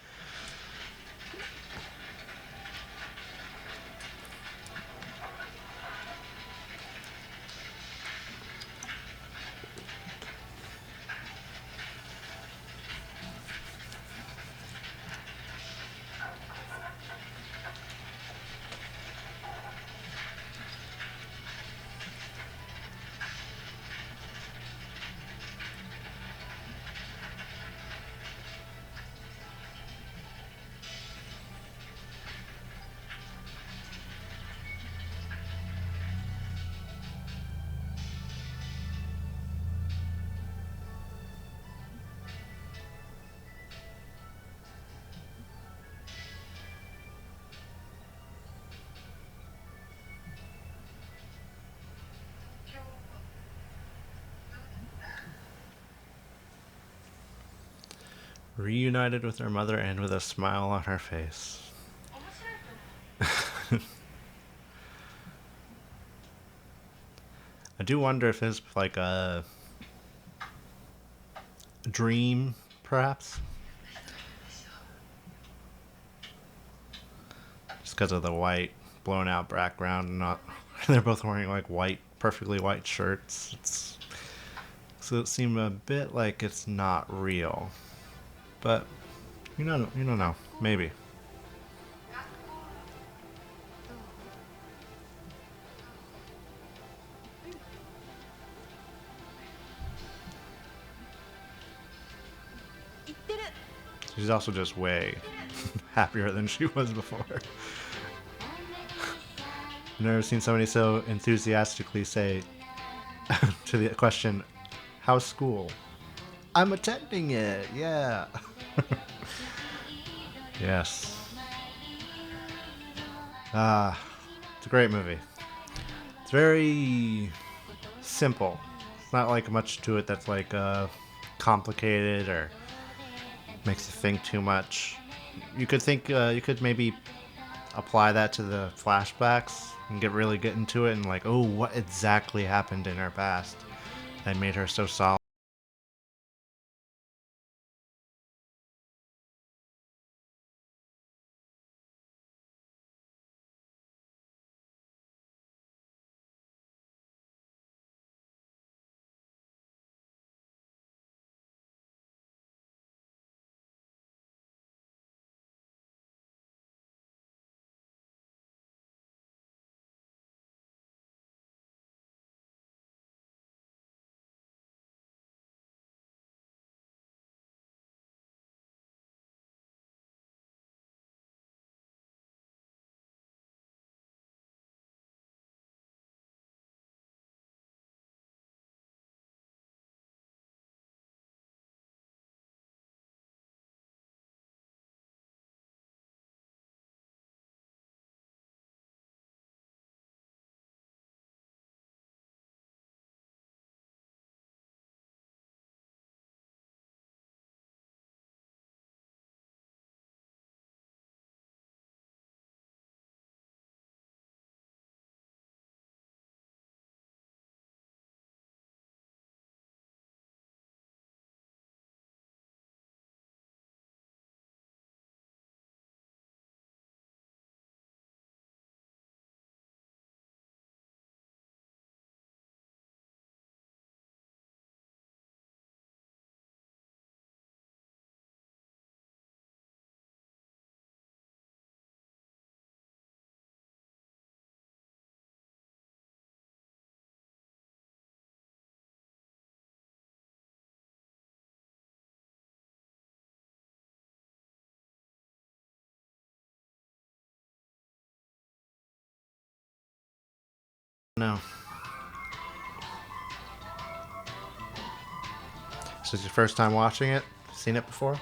Reunited with her mother and with a smile on her face. I do wonder if it's like a dream, perhaps, just because of the white, blown out background. And not, they're both wearing like white, perfectly white shirts. So it seemed a bit like it's not real, but you don't know, maybe. She's also just way happier than she was before. I've never seen somebody so enthusiastically say to the question, "How's school?" I'm attending it. Yeah. Yes. Ah, it's a great movie. It's very simple. It's not like much to it that's like complicated or makes you think too much. You could maybe apply that to the flashbacks and get into it and like, oh, what exactly happened in her past that made her so solid. No. This is your first time watching it? Seen it before?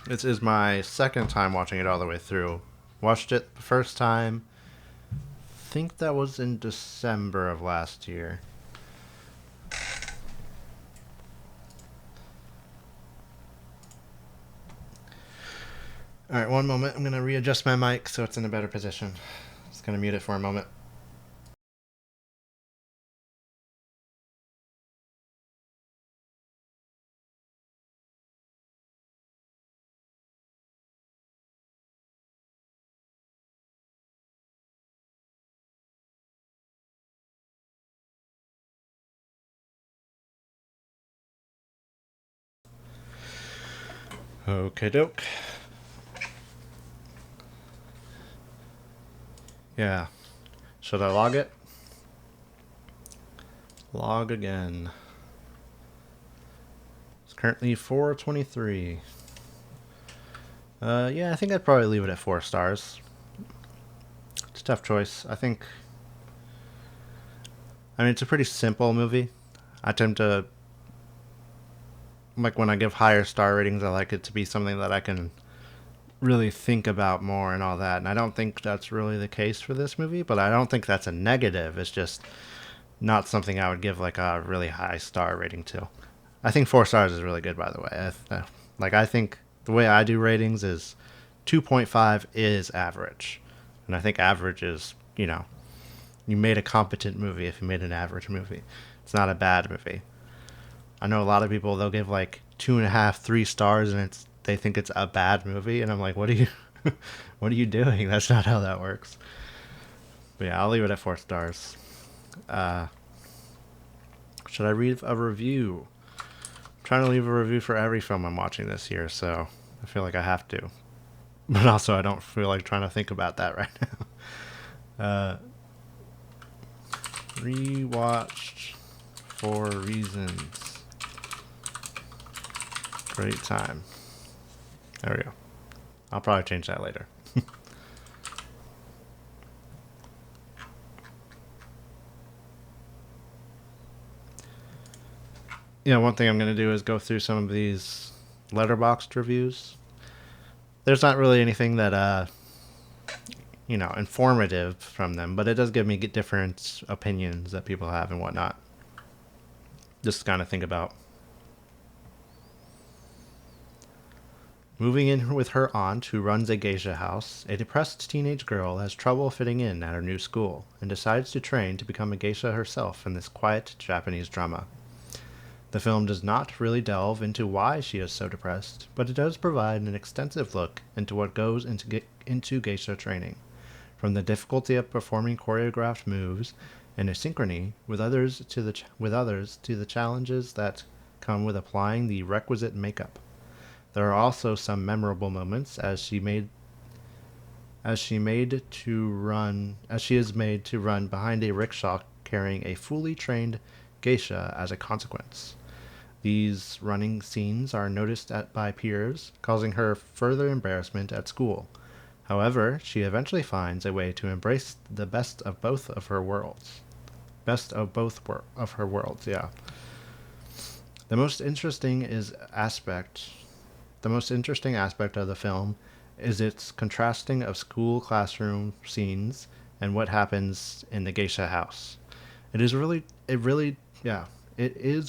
This is my second time watching it all the way through. Watched it the first time, I think that was in December of last year. Alright, one moment. I'm going to readjust my mic so it's in a better position. Just going to mute it for a moment. Okay, doke. Yeah. Should I log it? Log again. It's currently 4:23. Yeah, I think I'd probably leave it at 4 stars. It's a tough choice. I mean, it's a pretty simple movie. I tend to, like, when I give higher star ratings, I like it to be something that I can really think about more and all that. And I don't think that's really the case for this movie, but I don't think that's a negative. It's just not something I would give like a really high star rating to. I think 4 stars is really good, by the way. I think the way I do ratings is 2.5 is average. And I think average is, you made a competent movie if you made an average movie. It's not a bad movie. I know a lot of people, they'll give like 2.5, 3 stars, and they think it's a bad movie, and I'm like, what are you, what are you doing? That's not how that works. But yeah, I'll leave it at 4 stars. Should I read a review? I'm trying to leave a review for every film I'm watching this year, so I feel like I have to. But also, I don't feel like trying to think about that right now. Rewatched for reasons. Great time. There we go. I'll probably change that later. One thing I'm going to do is go through some of these letterboxed reviews. There's not really anything that, informative from them, but it does give me different opinions that people have and whatnot. Just to kind of think about. Moving in with her aunt, who runs a geisha house, a depressed teenage girl has trouble fitting in at her new school and decides to train to become a geisha herself in this quiet Japanese drama. The film does not really delve into why she is so depressed, but it does provide an extensive look into what goes into geisha training, from the difficulty of performing choreographed moves and asynchrony with others to the challenges that come with applying the requisite makeup. There are also some memorable moments as she is made to run behind a rickshaw carrying a fully trained geisha as a consequence. These running scenes are noticed by peers, causing her further embarrassment at school. However, she eventually finds a way to embrace the best of both of her worlds. Of her worlds, yeah. The most interesting aspect of the film is its contrasting of school classroom scenes and what happens in the geisha house. It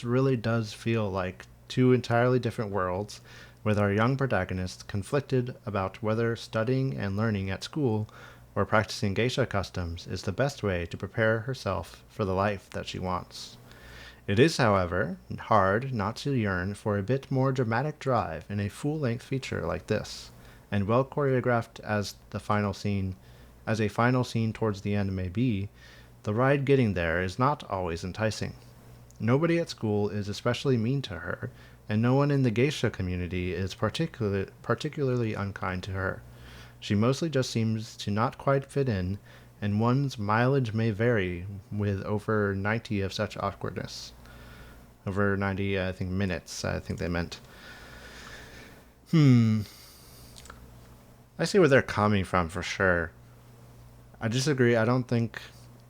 really does feel like two entirely different worlds, with our young protagonist conflicted about whether studying and learning at school or practicing geisha customs is the best way to prepare herself for the life that she wants. It is, however, hard not to yearn for a bit more dramatic drive in a full-length feature like this, and well choreographed as a final scene towards the end may be, the ride getting there is not always enticing. Nobody at school is especially mean to her, and no one in the geisha community is particularly unkind to her. She mostly just seems to not quite fit in, and one's mileage may vary with over 90 of such awkwardness. Over 90, I think, minutes, I think they meant. I see where they're coming from for sure. I disagree. I don't think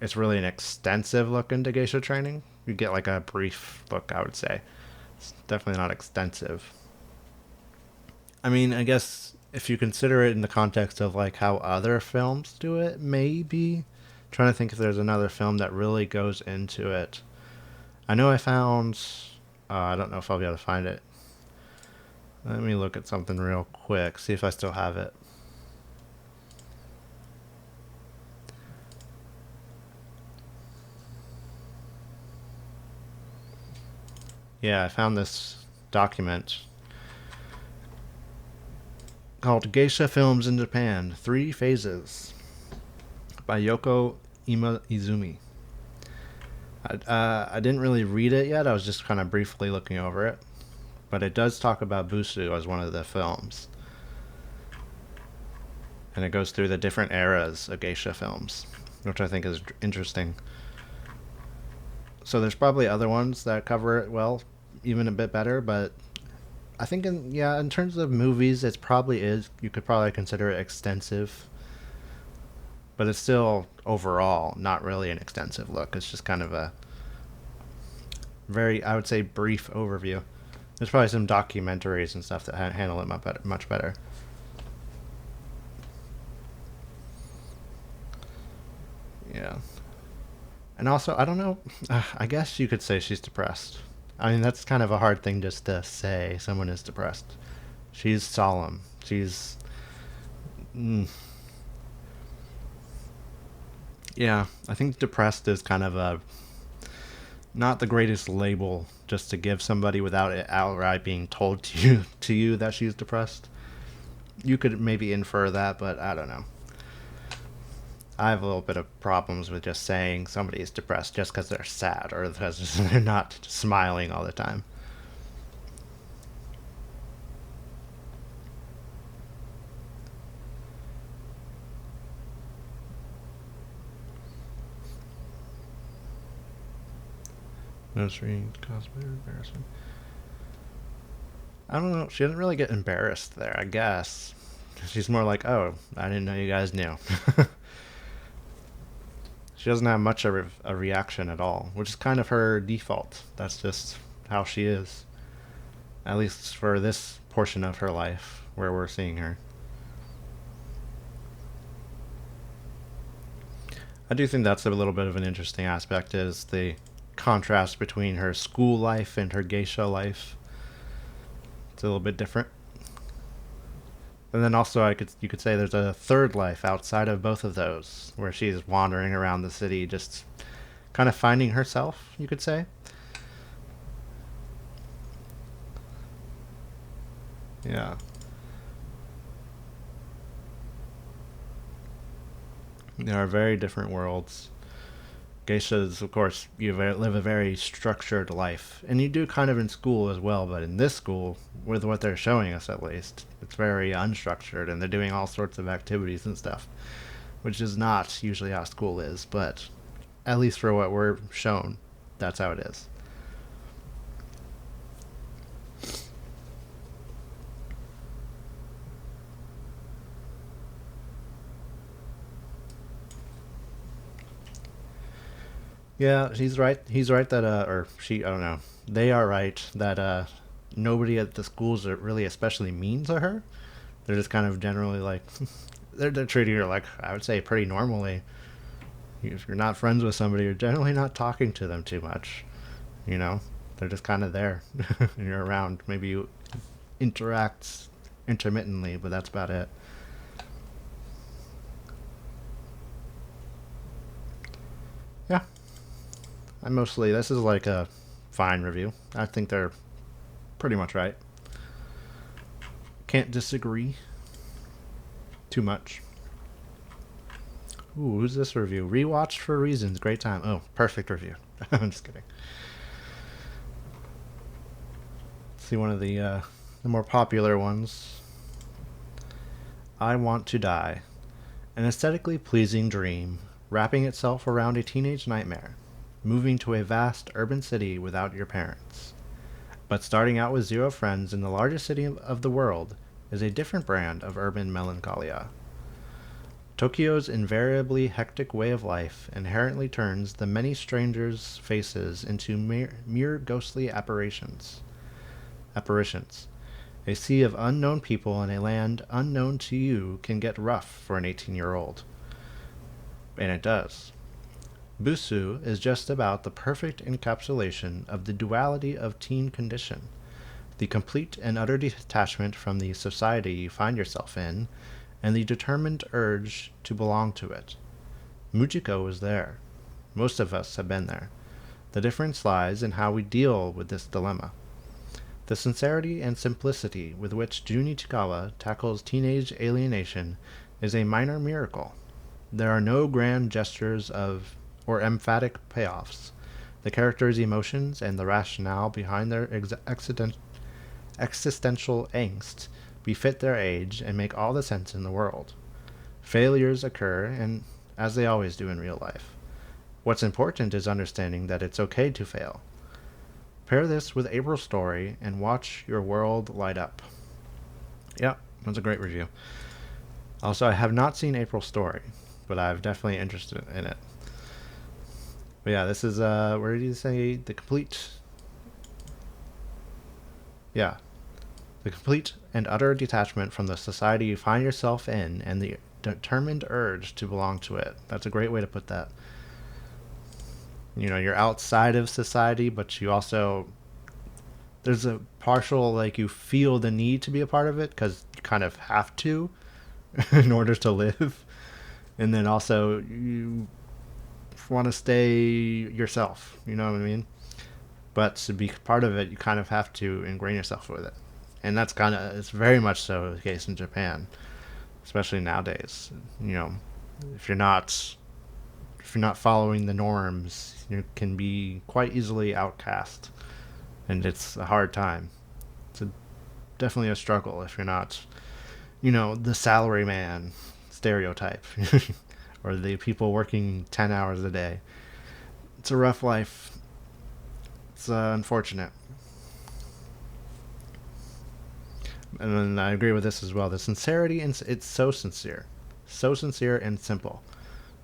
it's really an extensive look into geisha training. You get like a brief look, I would say. It's definitely not extensive. I mean, I guess if you consider it in the context of like how other films do it, maybe. Trying to think if there's another film that really goes into it. I know I found. I don't know if I'll be able to find it. Let me look at something real quick, see if I still have it. Yeah, I found this document called Geisha Films in Japan: Three Phases by Yoko Izumi. I didn't really read it yet. I was just kind of briefly looking over it, but it does talk about Busu as one of the films, and it goes through the different eras of geisha films, which I think is interesting. So there's probably other ones that cover it well, even a bit better, but I think in terms of movies, it probably is. You could probably consider it extensive, but it's still overall not really an extensive look. It's just kind of a very, I would say, brief overview. There's probably some documentaries and stuff that handle it much better. Yeah. And also, I don't know. I guess you could say she's depressed. I mean, that's kind of a hard thing just to say. Someone is depressed. She's solemn. She's. Mm, yeah, I think depressed is kind of a not the greatest label just to give somebody without it outright being told to you that she's depressed. You could maybe infer that, but I don't know. I have a little bit of problems with just saying somebody is depressed just because they're sad or because they're not smiling all the time. No screen cosplay embarrassment. I don't know. She didn't really get embarrassed there, I guess. She's more like, oh, I didn't know you guys knew. She doesn't have much of a reaction at all, which is kind of her default. That's just how she is. At least for this portion of her life where we're seeing her. I do think that's a little bit of an interesting aspect is the contrast between her school life and her geisha life. It's a little bit different. And then also you could say there's a third life outside of both of those where she's wandering around the city just kind of finding herself, you could say. Yeah. There are very different worlds. Geishas, of course, you live a very structured life. And you do kind of in school as well, but in this school, with what they're showing us at least, it's very unstructured and they're doing all sorts of activities and stuff, which is not usually how school is, but at least for what we're shown, that's how it is. Yeah, he's right. He's right that, or she, I don't know. They are right that nobody at the schools are really especially mean to her. They're just kind of generally like, they're treating her like, I would say, pretty normally. If you're not friends with somebody, you're generally not talking to them too much. You know, they're just kind of there. And you're around. Maybe you interact intermittently, but that's about it. Yeah, I mostly, this is like a fine review. I think they're pretty much right. Can't disagree too much. Ooh, who's this review? Rewatched for reasons. Great time. Oh, perfect review. I'm just kidding. Let's see one of the more popular ones. I Want to Die. An aesthetically pleasing dream, wrapping itself around a teenage nightmare. Moving to a vast urban city without your parents. But starting out with zero friends in the largest city of the world, is a different brand of urban melancholia. Tokyo's invariably hectic way of life inherently turns the many strangers' faces into mere ghostly apparitions. A sea of unknown people in a land unknown to you can get rough for an 18-year-old. And it does. Busu is just about the perfect encapsulation of the duality of teen condition, the complete and utter detachment from the society you find yourself in, and the determined urge to belong to it. Mujiko was there. Most of us have been there. The difference lies in how we deal with this dilemma. The sincerity and simplicity with which Jun Ichikawa tackles teenage alienation is a minor miracle. There are no grand gestures of or emphatic payoffs. The characters' emotions and the rationale behind their existential angst befit their age and make all the sense in the world. Failures occur, and as they always do in real life. What's important is understanding that it's okay to fail. Pair this with April's story and watch your world light up. Yeah, that's a great review. Also, I have not seen April's story, but I'm definitely interested in it. But yeah, this is, where did you say the complete? Yeah, the complete and utter detachment from the society you find yourself in and the determined urge to belong to it. That's a great way to put that. You know, you're outside of society, but you also, there's a partial, like, you feel the need to be a part of it because you kind of have to in order to live. And then also, you want to stay yourself. You know what I mean? But to be part of it, you kind of have to ingrain yourself with it. And that's kind of, it's very much so the case in Japan, especially nowadays. You know, if you're not following the norms, you can be quite easily outcast, and it's a hard time. It's definitely a struggle if you're not, the salary man stereotype, or the people working 10 hours a day. It's a rough life. It's unfortunate. And then I agree with this as well. The sincerity, it's so sincere and simple.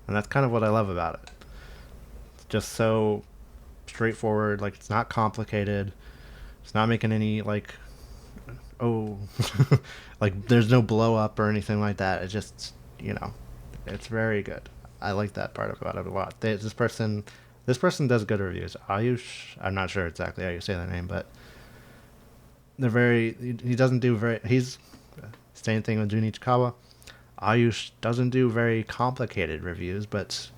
And that's kind of what I love about it. It's just so straightforward. Like, it's not complicated. It's not making any, like, oh, like, there's no blow up or anything like that. It just, it's very good. I like that part about it a lot. This person does good reviews. Ayush, I'm not sure exactly how you say that name, but he doesn't do he's, same thing with Jun Ichikawa. Ayush doesn't do very complicated reviews, but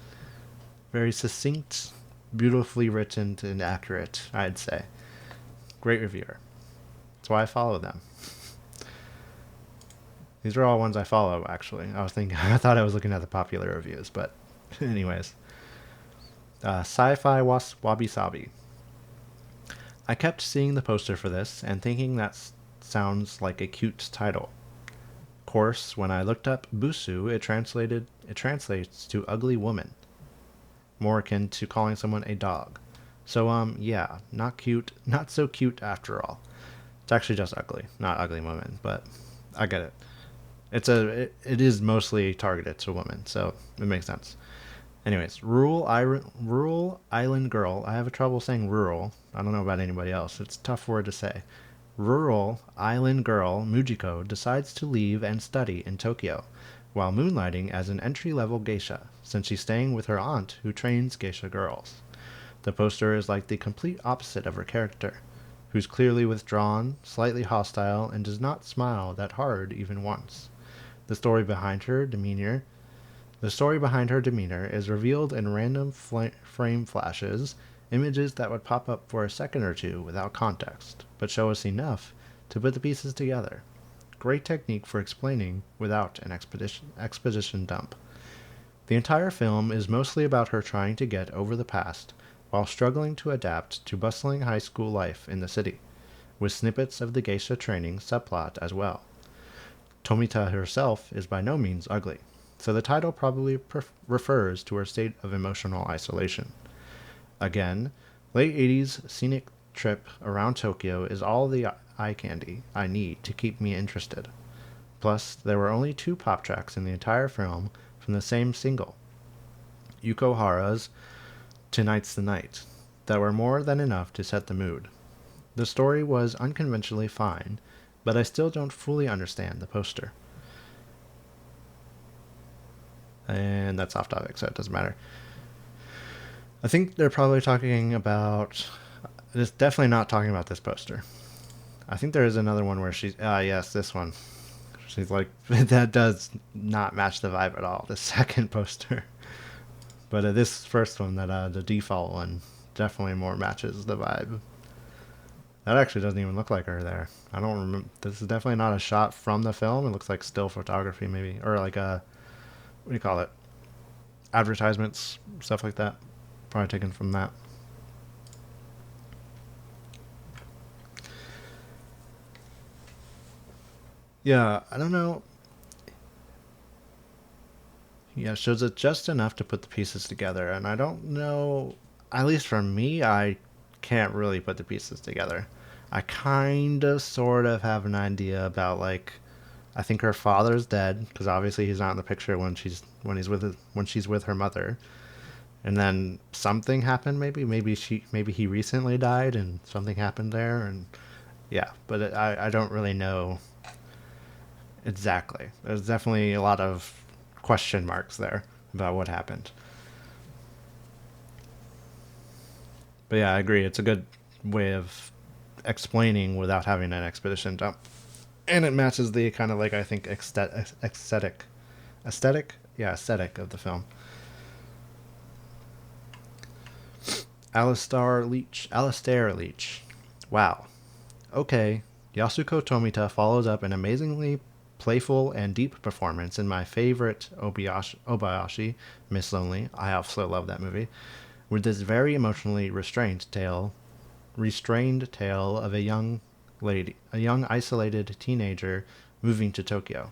very succinct, beautifully written, and accurate, I'd say. Great reviewer. That's why I follow them. These are all ones I follow, actually. I thought I was looking at the popular reviews, but anyways. Sci-Fi Wabi Sabi. I kept seeing the poster for this and thinking that sounds like a cute title. Of course, when I looked up Busu, it translates to ugly woman, more akin to calling someone a dog. So yeah, not cute, not so cute after all. It's actually just ugly, not ugly woman, but I get it. It is mostly targeted to women, so it makes sense. Anyways, rural island girl. I have trouble saying rural. I don't know about anybody else. It's a tough word to say. Rural island girl Mujiko decides to leave and study in Tokyo, while moonlighting as an entry-level geisha, since she's staying with her aunt who trains geisha girls. The poster is like the complete opposite of her character, who's clearly withdrawn, slightly hostile, and does not smile that hard even once. The story behind her demeanor is revealed in random frame flashes, images that would pop up for a second or two without context, but show us enough to put the pieces together. Great technique for explaining without an exposition dump. The entire film is mostly about her trying to get over the past while struggling to adapt to bustling high school life in the city, with snippets of the geisha training subplot as well. Tomita herself is by no means ugly, so the title probably refers to her state of emotional isolation. Again, late 80s scenic trip around Tokyo is all the eye candy I need to keep me interested. Plus, there were only 2 pop tracks in the entire film from the same single, Yuko Hara's Tonight's the Night, that were more than enough to set the mood. The story was unconventionally fine, but I still don't fully understand the poster. And that's off topic, so it doesn't matter. I think they're probably talking about. It's definitely not talking about this poster. I think there is another one where she's. Yes, this one. She's like, that does not match the vibe at all, the second poster. But this first one, the default one, definitely more matches the vibe. That actually doesn't even look like her there. I don't remember. This is definitely not a shot from the film. It looks like still photography, maybe. Or like a. What do you call it? Advertisements, stuff like that. Probably taken from that. Yeah, I don't know. Yeah, shows it just enough to put the pieces together, and I don't know. At least for me, I can't really put the pieces together. I kind of, sort of have an idea about like, I think her father's dead because obviously he's not in the picture when she's with her mother, and then something happened. Maybe he recently died and something happened there, and yeah. But I don't really know exactly. There's definitely a lot of question marks there about what happened. But yeah, I agree. It's a good way of explaining without having an expedition dump, and it matches the kind of like I think aesthetic of the film. Alistair Leach. Wow. Okay, Yasuko Tomita follows up an amazingly playful and deep performance in my favorite Obayashi, Miss Lonely. I also love that movie. With this very emotionally restrained tale of a young isolated teenager moving to Tokyo.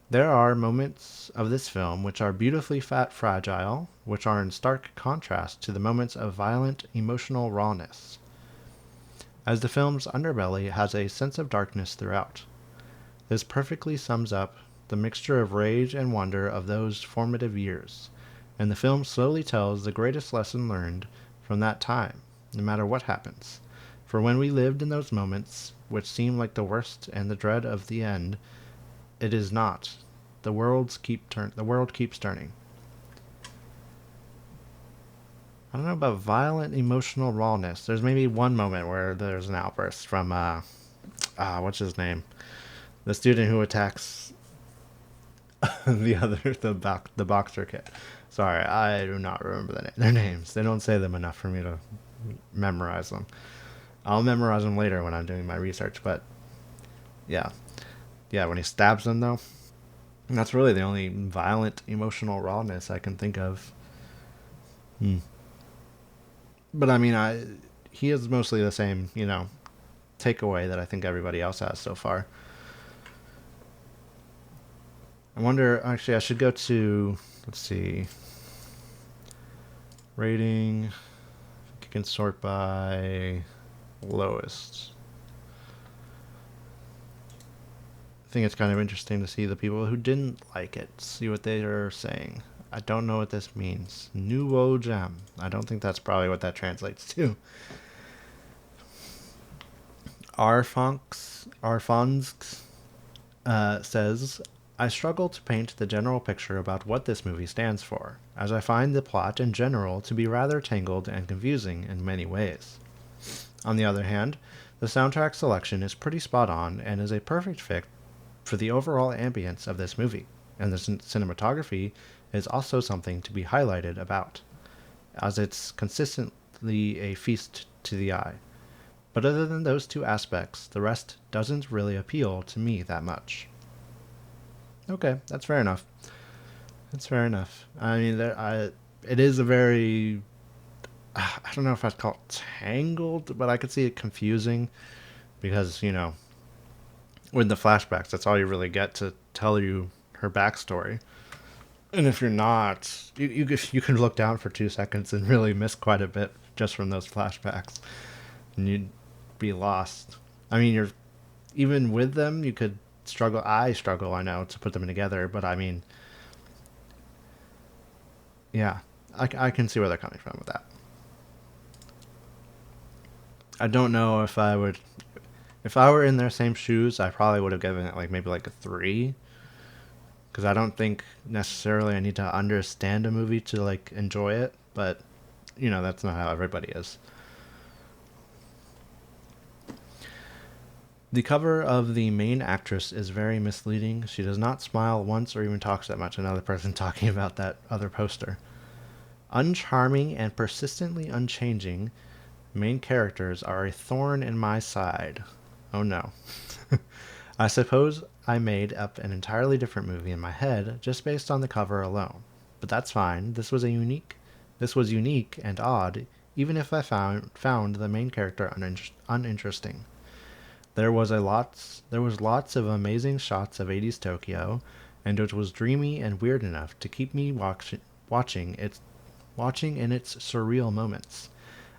There are moments of this film which are beautifully fragile, which are in stark contrast to the moments of violent emotional rawness, as the film's underbelly has a sense of darkness throughout. This perfectly sums up the mixture of rage and wonder of those formative years, and the film slowly tells the greatest lesson learned from that time, no matter what happens. For when we lived in those moments, which seem like the worst and the dread of the end, it is not. The world keeps turning. I don't know about violent emotional rawness. There's maybe one moment where there's an outburst from what's his name? The student who attacks the boxer kid. Sorry, I do not remember their names. They don't say them enough for me to memorize them. I'll memorize them later when I'm doing my research, but yeah. Yeah, when he stabs them though. And that's really the only violent emotional rawness I can think of. Hmm. But I mean, he is mostly the same, takeaway that I think everybody else has so far. I wonder, actually, I should go to, let's see, rating. I think you can sort by lowest. I think it's kind of interesting to see the people who didn't like it, see what they are saying. I don't know what this means. Nouveau gem. I don't think that's probably what that translates to. Arfonsk says, I struggle to paint the general picture about what this movie stands for, as I find the plot in general to be rather tangled and confusing in many ways. On the other hand, the soundtrack selection is pretty spot on and is a perfect fit for the overall ambience of this movie, and the cinematography is also something to be highlighted about, as it's consistently a feast to the eye. But other than those 2 aspects, the rest doesn't really appeal to me that much. Okay, that's fair enough. That's fair enough. I mean, it is a very, I don't know if I'd call it tangled, but I could see it confusing because, with the flashbacks, that's all you really get to tell you her backstory. And if you're not, you can look down for 2 seconds and really miss quite a bit just from those flashbacks, and you'd be lost. I mean, even with them, you could I know, to put them together, but I mean, yeah, I can see where they're coming from with that. I don't know if I would, if I were in their same shoes, I probably would have given it like maybe like a three, because I don't think necessarily I need to understand a movie to like enjoy it, but that's not how everybody is. The cover of the main actress is very misleading. She does not smile once or even talks that much. Another person talking about that other poster. Uncharming and persistently unchanging, main characters are a thorn in my side. Oh no. I suppose I made up an entirely different movie in my head just based on the cover alone. But that's fine. This was unique and odd, even if I found the main character uninteresting. There was lots of amazing shots of 80s Tokyo, and it was dreamy and weird enough to keep me watching in its surreal moments.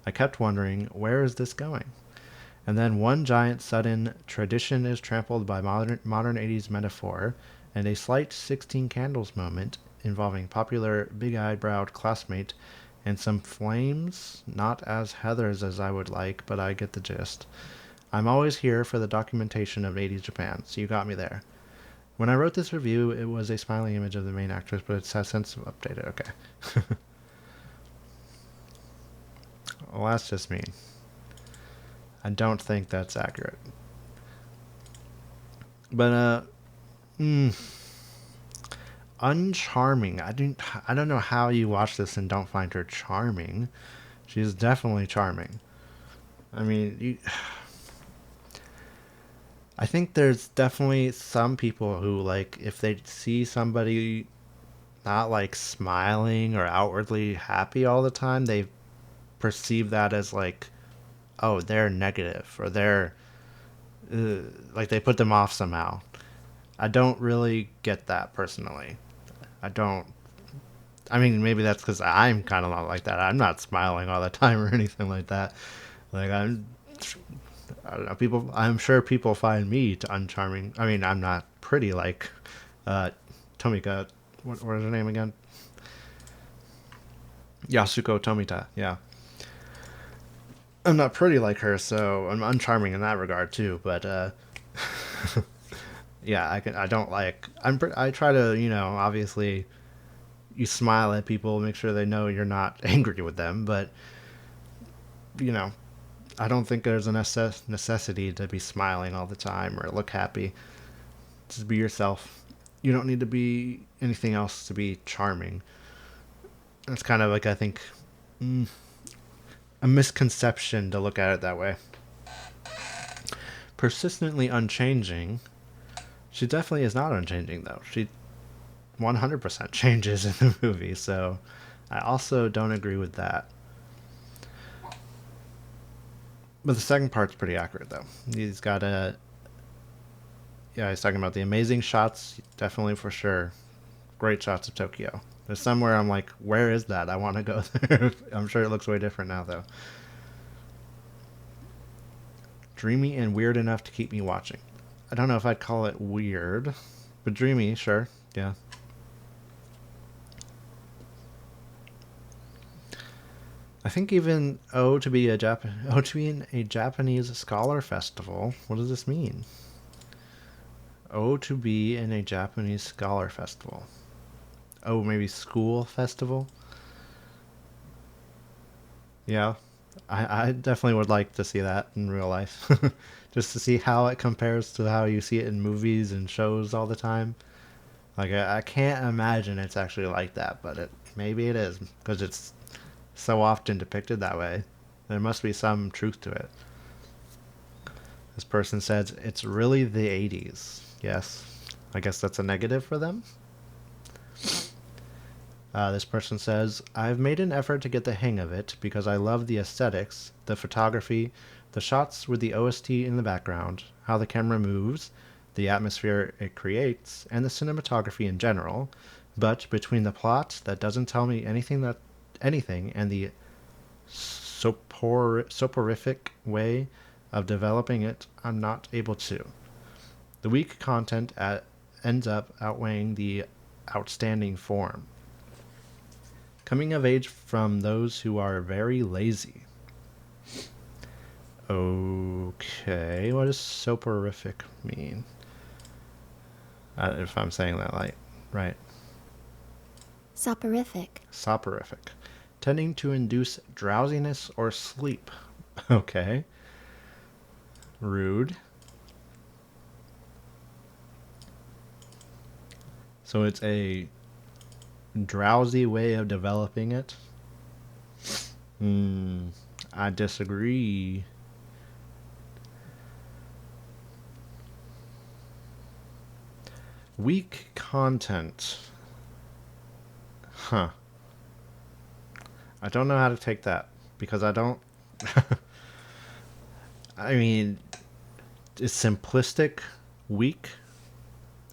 I kept wondering, where is this going? And then one giant sudden tradition is trampled by modern 80s metaphor, and a slight 16 Candles moment involving popular big browed classmate and some flames, not as Heathers as I would like, but I get the gist. I'm always here for the documentation of 80s Japan, so you got me there. When I wrote this review, it was a smiling image of the main actress, but it has since updated. Okay. Well, that's just me. I don't think that's accurate. But uncharming. I don't know how you watch this and don't find her charming. She is definitely charming. I mean, I think there's definitely some people who like if they see somebody not like smiling or outwardly happy all the time, they perceive that as like, oh, they're negative or they're like they put them off somehow. I don't really get that personally. I don't. I mean, maybe that's because I'm kind of not like that. I'm not smiling all the time or anything like that. Like I don't know. People. I'm sure people find me to uncharming. I mean, I'm not pretty like uh, Tomika. What is her name again? Yasuko Tomita. Yeah. I'm not pretty like her, so I'm uncharming in that regard too. But yeah, I don't like. I try to obviously you smile at people, make sure they know you're not angry with them. But you know, I don't think there's a necessity to be smiling all the time or look happy. Just be yourself. You don't need to be anything else to be charming. It's kind of like I think mm, a misconception to look at it that way. Persistently unchanging. She definitely is not unchanging though. She 100% changes in the movie, so I also don't agree with that. But the second part's pretty accurate though. He's got a yeah, he's talking about the amazing shots, definitely for sure. Great shots of Tokyo. There's somewhere I'm like, where is that? I want to go there. I'm sure it looks way different now though. Dreamy and weird enough to keep me watching. I don't know if I'd call it weird, but dreamy, sure. Yeah. I think even to be in a Japanese scholar festival. What does this mean? To be in a Japanese scholar festival. Oh, maybe school festival. Yeah, I definitely would like to see that in real life, just to see how it compares to how you see it in movies and shows all the time. Like I can't imagine it's actually like that, but maybe it is because it's so often depicted that way. There must be some truth to it. This person says it's really the 80s. Yes. I guess that's a negative for them. This person says, I've made an effort to get the hang of it because I love the aesthetics, the photography, the shots with the OST in the background, how the camera moves, the atmosphere it creates, and the cinematography in general. But between the plot that doesn't tell me anything and the soporific way of developing it, I'm not able to. The weak content ends up outweighing the outstanding form. Coming of age from those who are very lazy. Okay, what does soporific mean? If I'm saying that right. Soporific. Soporific. Tending to induce drowsiness or sleep. Okay. Rude. So it's a drowsy way of developing it. I disagree. Weak content. Huh. I don't know how to take that because I don't. I mean, is simplistic weak?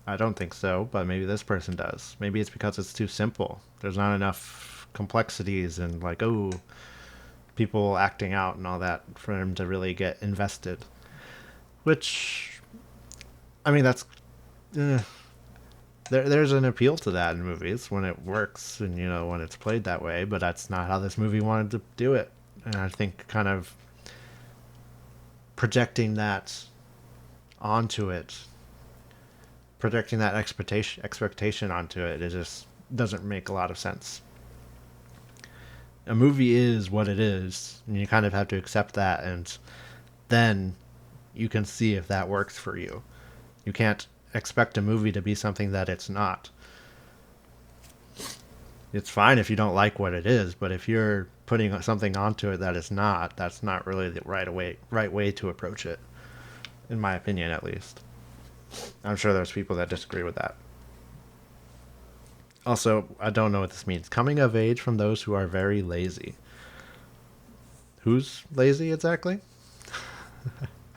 I don't think so, but maybe this person does. Maybe it's because it's too simple. There's not enough complexities and, like, oh, people acting out and all that for them to really get invested. Which, I mean, that's. There's an appeal to that in movies when it works and, when it's played that way, but that's not how this movie wanted to do it. And I think kind of projecting that onto it, projecting that expectation onto it, it just doesn't make a lot of sense. A movie is what it is, and you kind of have to accept that, and then you can see if that works for you. You can't expect a movie to be something that it's not. It's fine if you don't like what it is, but if you're putting something onto it that it's not, that's not really the right way to approach it, in my opinion, at least. I'm sure there's people that disagree with that. Also, I don't know what this means. Coming of age from those who are very lazy. Who's lazy exactly?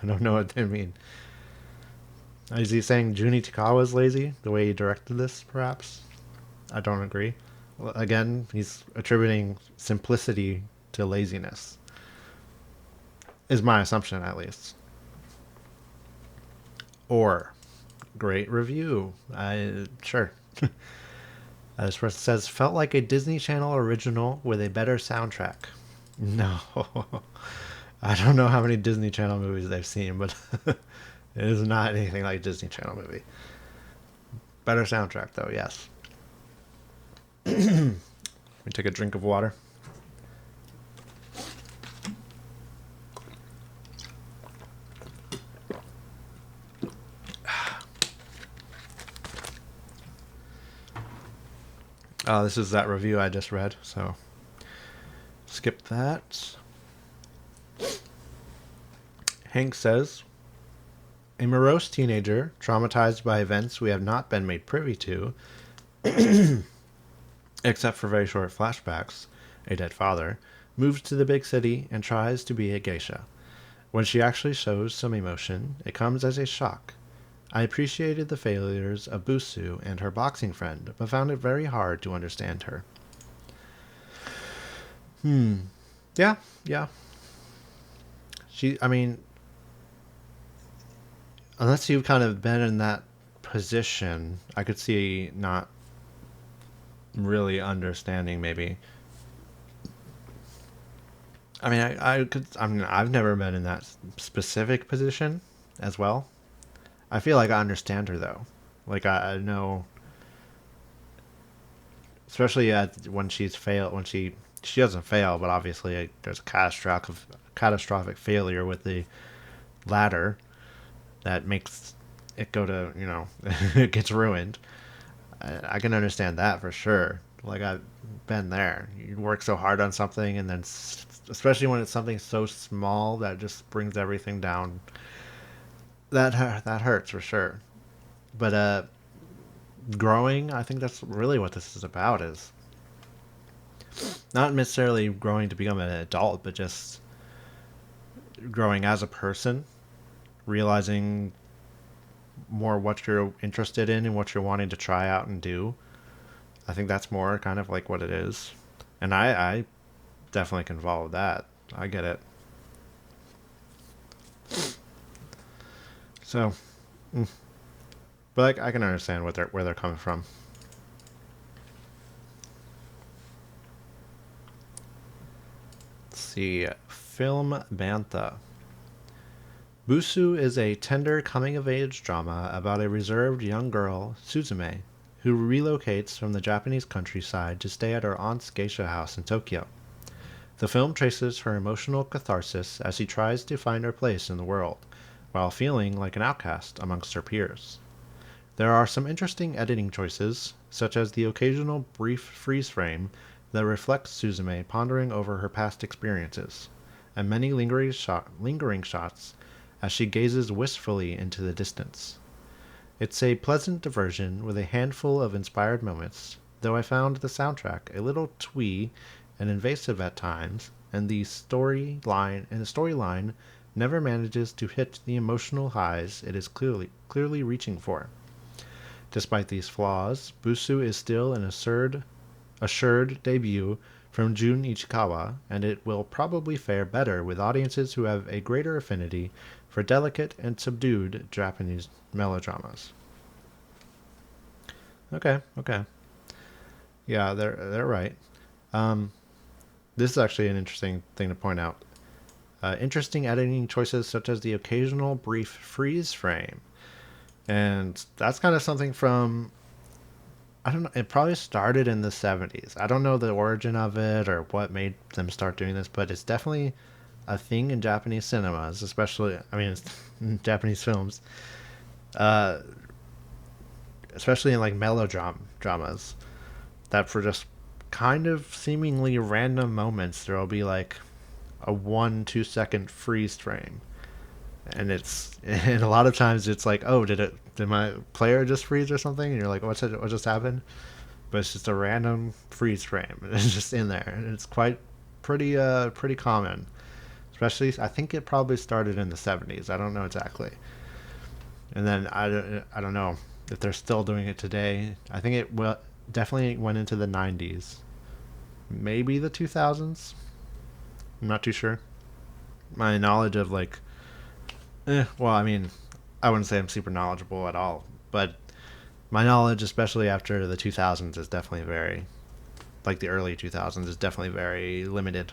I don't know what they mean. Is he saying Jun Ichikawa is lazy, the way he directed this, perhaps? I don't agree. Well, again, he's attributing simplicity to laziness. Is my assumption, at least. Or, great review. Sure. This person says, felt like a Disney Channel original with a better soundtrack. No. I don't know how many Disney Channel movies they've seen, but it is not anything like a Disney Channel movie. Better soundtrack, though, yes. Let me take a drink of water. This is that review I just read, so skip that. Hank says, a morose teenager, traumatized by events we have not been made privy to, except for very short flashbacks, a dead father, moves to the big city and tries to be a geisha. When she actually shows some emotion, it comes as a shock. I appreciated the failures of Busu and her boxing friend, but found it very hard to understand her. Yeah. I mean, unless you've kind of been in that position, I could see not really understanding, maybe. I mean, I've never been in that specific position as well. I feel like I understand her, though. Like, I know, especially when she doesn't fail, but obviously there's a catastrophic failure with the ladder that makes it go to, it gets ruined. I can understand that for sure. Like, I've been there. You work so hard on something, and then especially when it's something so small that just brings everything down. That hurts for sure. But growing, I think that's really what this is about. Is not necessarily growing to become an adult, but just growing as a person, realizing more what you're interested in and what you're wanting to try out and do. I think that's more kind of like what it is. And I definitely can follow that. I get it. So, But I can understand where they're coming from. Let's see, film Bantha. Busu is a tender coming-of-age drama about a reserved young girl, Suzume, who relocates from the Japanese countryside to stay at her aunt's geisha house in Tokyo. The film traces her emotional catharsis as she tries to find her place in the world, while feeling like an outcast amongst her peers. There are some interesting editing choices, such as the occasional brief freeze frame that reflects Suzume pondering over her past experiences, and many lingering shots as she gazes wistfully into the distance. It's a pleasant diversion with a handful of inspired moments, though I found the soundtrack a little twee and invasive at times, and the storyline never manages to hit the emotional highs it is clearly reaching for. Despite these flaws, Busu is still an assured debut from Jun Ichikawa, and it will probably fare better with audiences who have a greater affinity for delicate and subdued Japanese melodramas. Okay. Yeah, they're right. Um, this is actually an interesting thing to point out. Interesting editing choices such as the occasional brief freeze frame. And that's kind of something from, I don't know, it probably started in the 70s. I don't know the origin of it or what made them start doing this, but it's definitely a thing in Japanese cinemas, especially, I mean, in Japanese films, uh, especially in like melodramas, that for just kind of seemingly random moments, there will be like a 1 2 second freeze frame. And a lot of times it's like, oh, did my player just freeze or something? And you're like, what just happened? But it's just a random freeze frame. It's just in there, and it's quite pretty common. Especially, I think it probably started in the 70s. I don't know exactly. And then I don't know if they're still doing it today. I think definitely went into the 90s, maybe the 2000s. I'm not too sure. My knowledge of like, well, I mean, I wouldn't say I'm super knowledgeable at all, but my knowledge, especially after the 2000s, is definitely very, like the early 2000s, is definitely very limited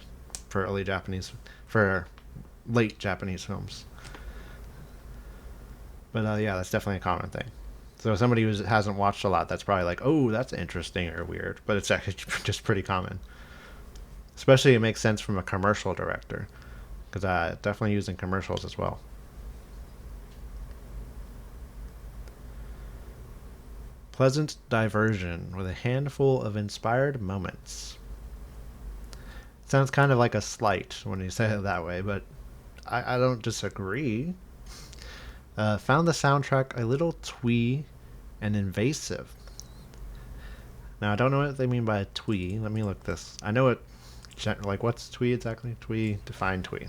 for for late Japanese films. But yeah, that's definitely a common thing. So somebody who hasn't watched a lot, that's probably like, oh, that's interesting or weird, but it's actually just pretty common. Especially it makes sense from a commercial director, because definitely using commercials as well. Pleasant diversion with a handful of inspired moments. Sounds kind of like a slight when you say it that way, but I don't disagree. Found the soundtrack a little twee and invasive. Now I don't know what they mean by twee. Let me look this. I know it. Like what's twee exactly? Twee. Define twee.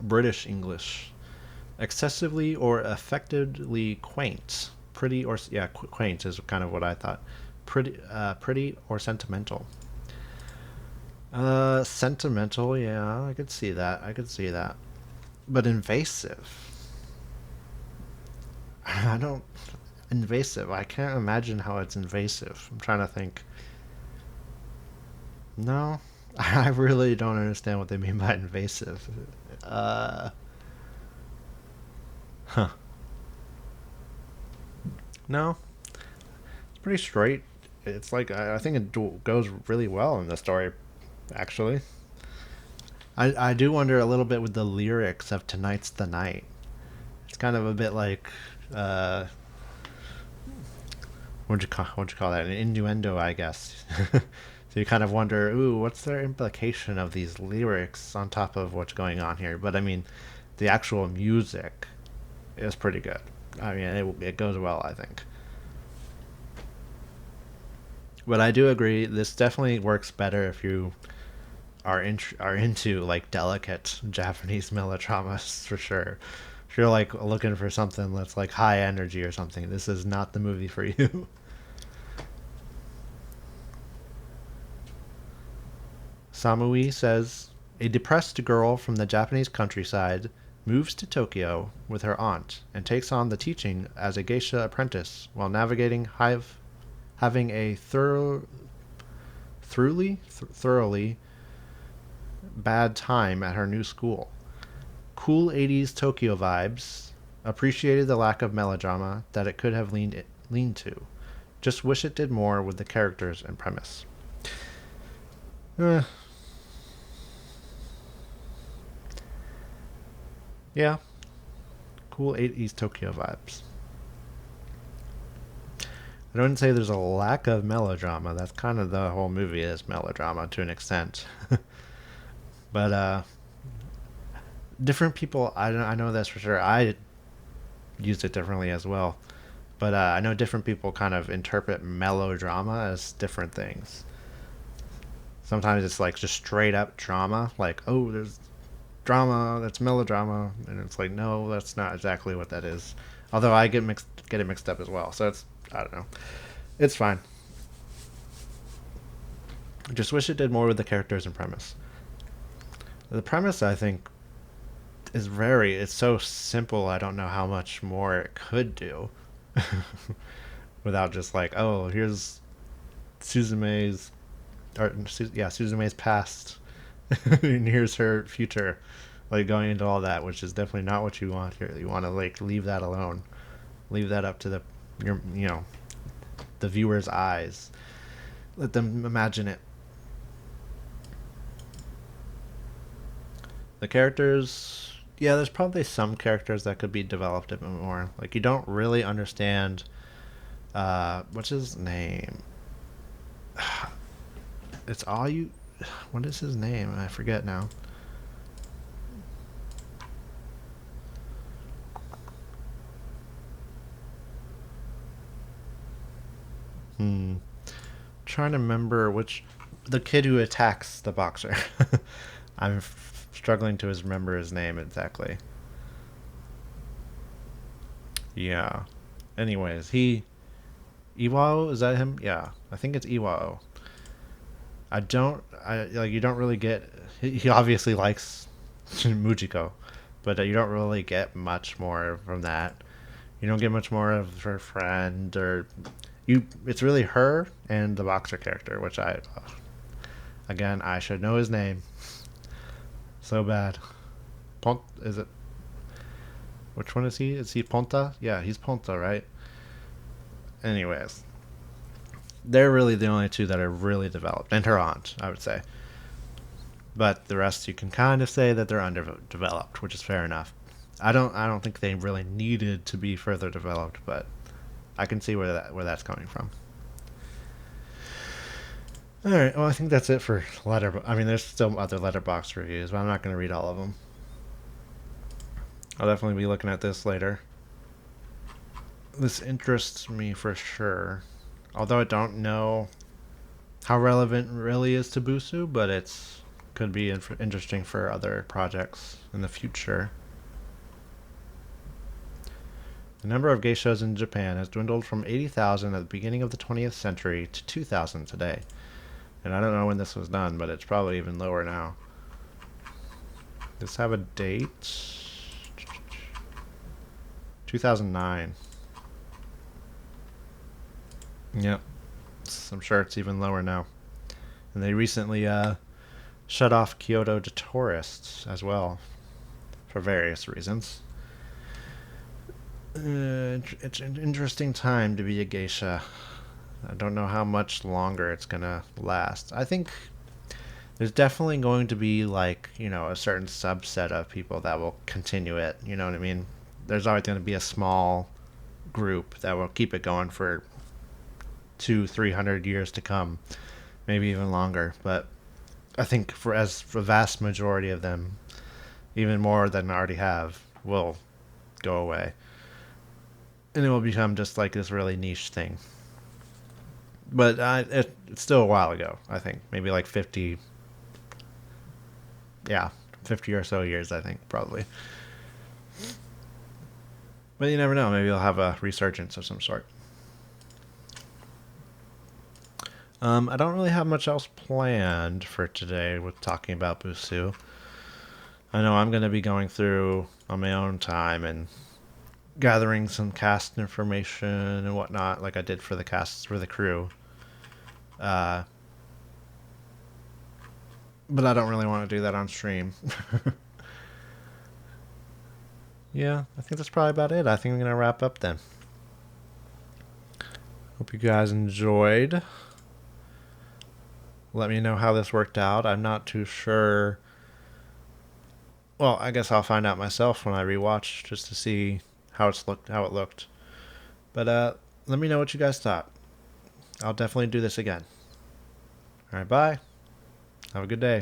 British English. Excessively or affectedly quaint. Pretty or yeah, quaint is kind of what I thought. Pretty or sentimental. Sentimental. Yeah, I could see that. I could see that. But invasive. I don't. Invasive. I can't imagine how it's invasive. I'm trying to think. No, I really don't understand what they mean by invasive. Uh, huh. No, it's pretty straight. It's like I think it goes really well in the story. Actually, I do wonder a little bit with the lyrics of "Tonight's the Night." It's kind of a bit like what'd you call that? An innuendo, I guess. So you kind of wonder, ooh, what's their implication of these lyrics on top of what's going on here? But I mean, the actual music is pretty good. I mean, it goes well, I think. But I do agree, this definitely works better if you are into like delicate Japanese melodramas for sure. If you're like looking for something that's like high energy or something, this is not the movie for you. Samui says A depressed girl from the Japanese countryside moves to Tokyo with her aunt and takes on the teaching as a geisha apprentice while navigating having a thoroughly bad time at her new school. Cool 80s Tokyo vibes, appreciated the lack of melodrama that it could have leaned to. Just wish it did more with the characters and premise. Eh, yeah, cool 80s Tokyo vibes. I don't say there's a lack of melodrama. That's kind of the whole movie is melodrama to an extent. But different people, I know that's for sure. I used it differently as well. But I know different people kind of interpret melodrama as different things. Sometimes it's like just straight up drama, like, oh, there's drama, that's melodrama, and it's like, no, that's not exactly what that is. Although I get it mixed up as well, so it's, I don't know, it's fine. Just wish it did more with the characters and premise. The premise, I think, is it's so simple. I don't know how much more it could do without just like, oh, here's Suzume's, Suzume's past, and here's her future, like going into all that, which is definitely not what you want here. You want to like leave that alone, leave that up to the viewer's eyes. Let them imagine it. The characters, yeah, there's probably some characters that could be developed a bit more. Like you don't really understand, what's his name? It's all you. What is his name? I forget now. Trying to remember which the kid who attacks the boxer. I'm struggling to remember his name exactly. Yeah. Anyways, Iwao, is that him? Yeah, I think it's Iwao. I like you don't really get. He obviously likes Mujiko, but you don't really get much more from that. You don't get much more of her friend or you. It's really her and the boxer character, which again I should know his name. So bad. Pont is it? Which one is he? Is he Ponta? Yeah, he's Ponta, right? Anyways, they're really the only two that are really developed, and her aunt, I would say. But the rest, you can kind of say that they're underdeveloped, which is fair enough. I don't think they really needed to be further developed, but I can see where that's coming from. All right, well, I think that's it for I mean, there's still other letterbox reviews, but I'm not going to read all of them. I'll definitely be looking at this later. This interests me for sure. Although I don't know how relevant it really is to Busu, but it's could be interesting for other projects in the future. The number of geishas in Japan has dwindled from 80,000 at the beginning of the 20th century to 2,000 today. And I don't know when this was done, but it's probably even lower now. Does this have a date? 2009. Yep. I'm sure it's even lower now. And they recently shut off Kyoto to tourists as well, for various reasons. It's an interesting time to be a geisha. I don't know how much longer it's gonna last. I think there's definitely going to be like, a certain subset of people that will continue it. You know what I mean? There's always going to be a small group that will keep it going for 200-300 years to come, maybe even longer. But I think for the vast majority of them, even more than already have, will go away, and it will become just like this really niche thing. But it's still a while ago. I think maybe like 50, yeah, 50 or so years. I think probably. But you never know. Maybe you'll have a resurgence of some sort. I don't really have much else planned for today with talking about Busu. I know I'm going to be going through on my own time and gathering some cast information and whatnot, like I did for the casts for the crew. Uh, but I don't really want to do that on stream. Yeah, I think that's probably about it. I think I'm going to wrap up then. Hope you guys enjoyed. Let me know how this worked out. I'm not too sure. Well, I guess I'll find out myself when I rewatch just to see how it looked. But let me know what you guys thought. I'll definitely do this again. All right, bye. Have a good day.